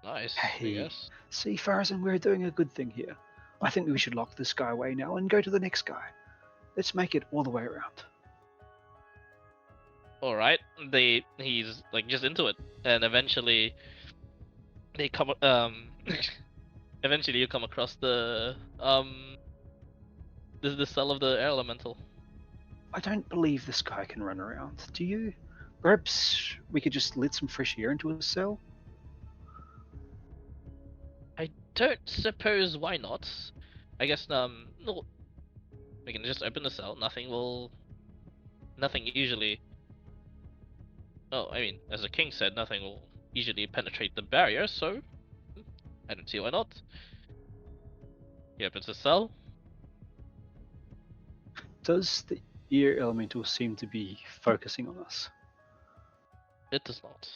Nice, I Hey, guess. see, Farazan, we're doing a good thing here. I think we should lock this guy away now and go to the next guy. Let's make it all the way around. Alright, he's like just into it, and eventually they come eventually you come across the the cell of the air elemental. I don't believe this guy can run around. Do you? Perhaps we could just let some fresh air into his cell? I don't suppose why not. I guess no, we can just open the cell. Nothing usually. Oh, I mean, as the king said, nothing will usually penetrate the barrier, so I don't see why not. He opens the cell. Does the air elemental seem to be focusing on us? It does not.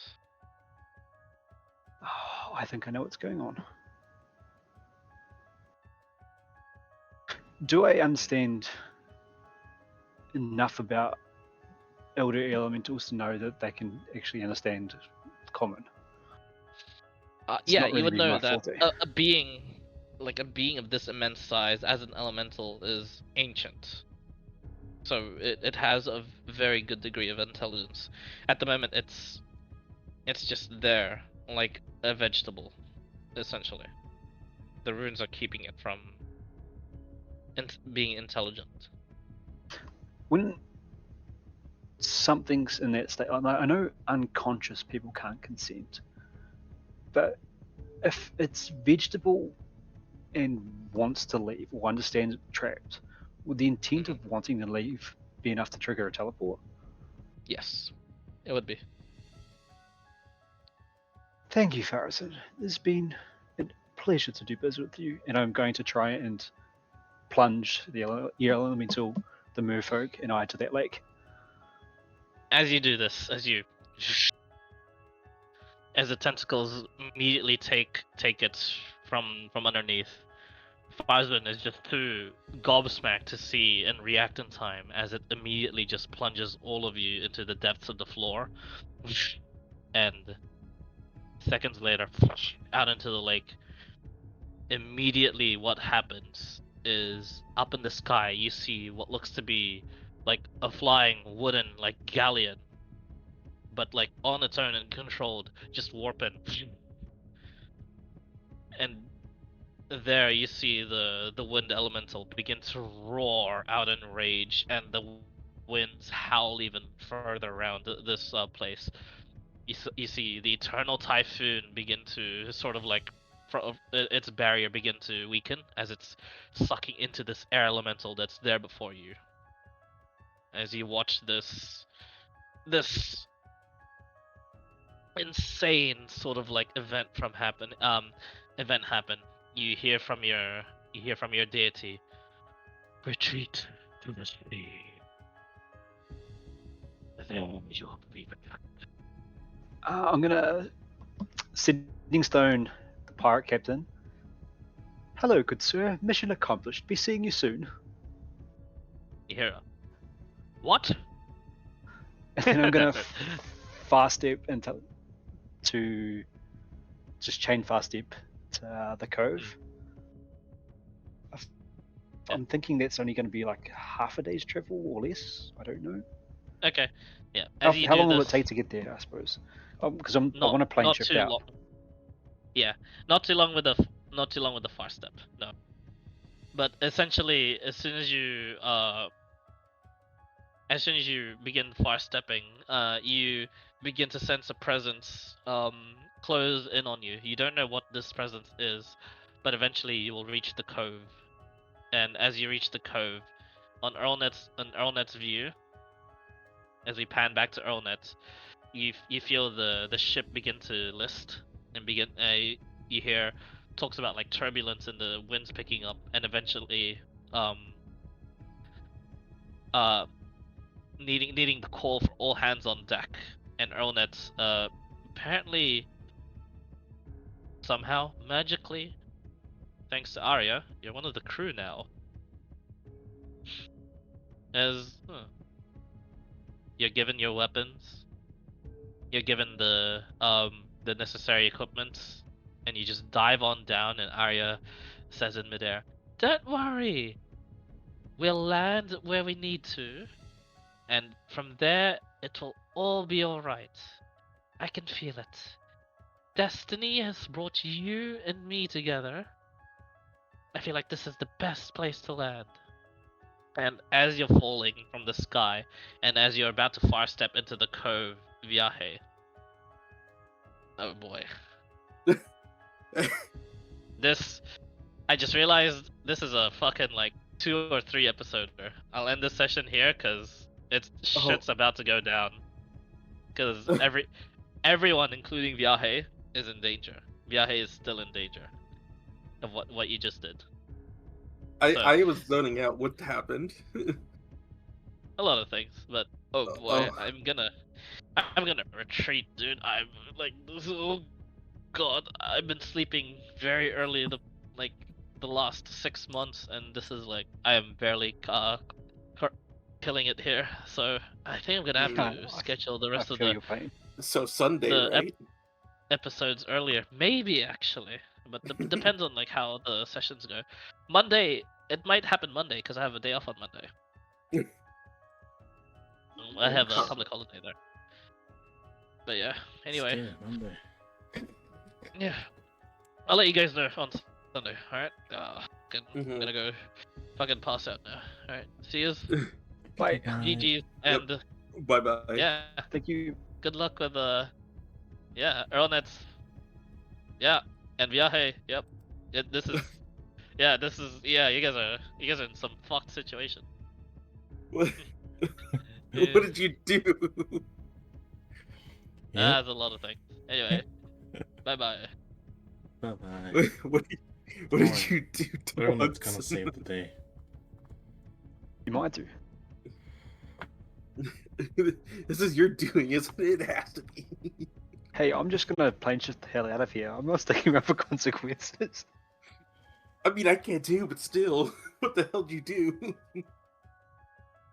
Oh, I think I know what's going on. Do I understand enough about elder elementals to know that they can actually understand common? Yeah, not you really would been know my that forte. a being, like a being of this immense size as an elemental is ancient. So it has a very good degree of intelligence. At the moment, it's just there, like a vegetable, essentially. The runes are keeping it from being intelligent. When something's in that state, I know unconscious people can't consent, but if it's vegetable and wants to leave or understands it's trapped, would the intent of wanting to leave be enough to trigger a teleport? Yes, it would be. Thank you, Farazan. It's been a pleasure to do business with you, and I'm going to try and plunge the air elemental, the merfolk, and I to that lake. As you do this, as the tentacles immediately take it from underneath, Farzan is just too gobsmacked to see and react in time as it immediately just plunges all of you into the depths of the floor, and seconds later, out into the lake. Immediately, what happens is up in the sky, you see what looks to be like a flying wooden like galleon, but like on its own and controlled, just warping. And there you see the wind elemental begin to roar out in rage, and the winds howl even further around this place. You see the eternal typhoon begin to sort of like its barrier begin to weaken as it's sucking into this air elemental that's there before you. As you watch this insane sort of like event happen, you hear from your deity, "Retreat to the sea. There you'll be protected." I'm gonna Sitting Stone, the pirate captain. Hello, good sir. Mission accomplished. Be seeing you soon. You hear, "What?" And then I'm gonna fast step into to just chain fast step to the cove. I'm thinking that's only going to be like half a day's travel or less. I don't know. Okay, yeah. How long will it take to get there? I suppose because I want to plane not shift too out. long. Yeah, not too long with the far step. No, but essentially, as soon as you begin far stepping, you begin to sense a presence close in on you. You don't know what this presence is, but eventually you will reach the cove. And as you reach the cove, on Earlnet's view, as we pan back to Earlnet, you feel the ship begin to list and begin. You hear talks about like turbulence and the winds picking up, and eventually needing the call for all hands on deck. And Earlnet apparently somehow magically, thanks to Arya, you're one of the crew now. You're given your weapons, you're given the necessary equipment, and you just dive on down. And Arya says in midair, "Don't worry, we'll land where we need to, and from there it will all be all right. I can feel it. Destiny has brought you and me together. I feel like this is the best place to land." And as you're falling from the sky, and as you're about to far step into the cove, Viaje. Oh boy. I just realized this is a fucking like 2 or 3 episoder. I'll end this session here because shit's about to go down. Because everyone, including Viaje, is in danger. Viaje is still in danger of what you just did. I was zoning out. What happened? A lot of things, but oh boy, I'm gonna retreat, dude. I'm like, oh god, I've been sleeping very early the last 6 months, and this is like I am barely killing it here. So I think I'm gonna have to schedule the rest of the So Sunday, right? Episodes earlier, maybe actually, but depends on like how the sessions go. Monday, it might happen Monday because I have a day off on Monday. I have a public holiday there. But yeah, anyway. Monday. Yeah, I'll let you guys know on Sunday. All right. I'm gonna go fucking pass out now. All right. See yous. Bye. GG and Bye bye. yeah. Thank you. Good luck with Earlnets. Yeah, and Viaje. Yep. This is you guys are in some fucked situation. What? What did you do? That's a lot of things. Anyway, bye bye. Bye bye. What did you do? Earlnet's gonna save the day. You might do. This is your doing, isn't it? It has to be. Hey, I'm just gonna plane shift the hell out of here. I'm not sticking around for consequences. I mean, I can't do, but still, what the hell did you do?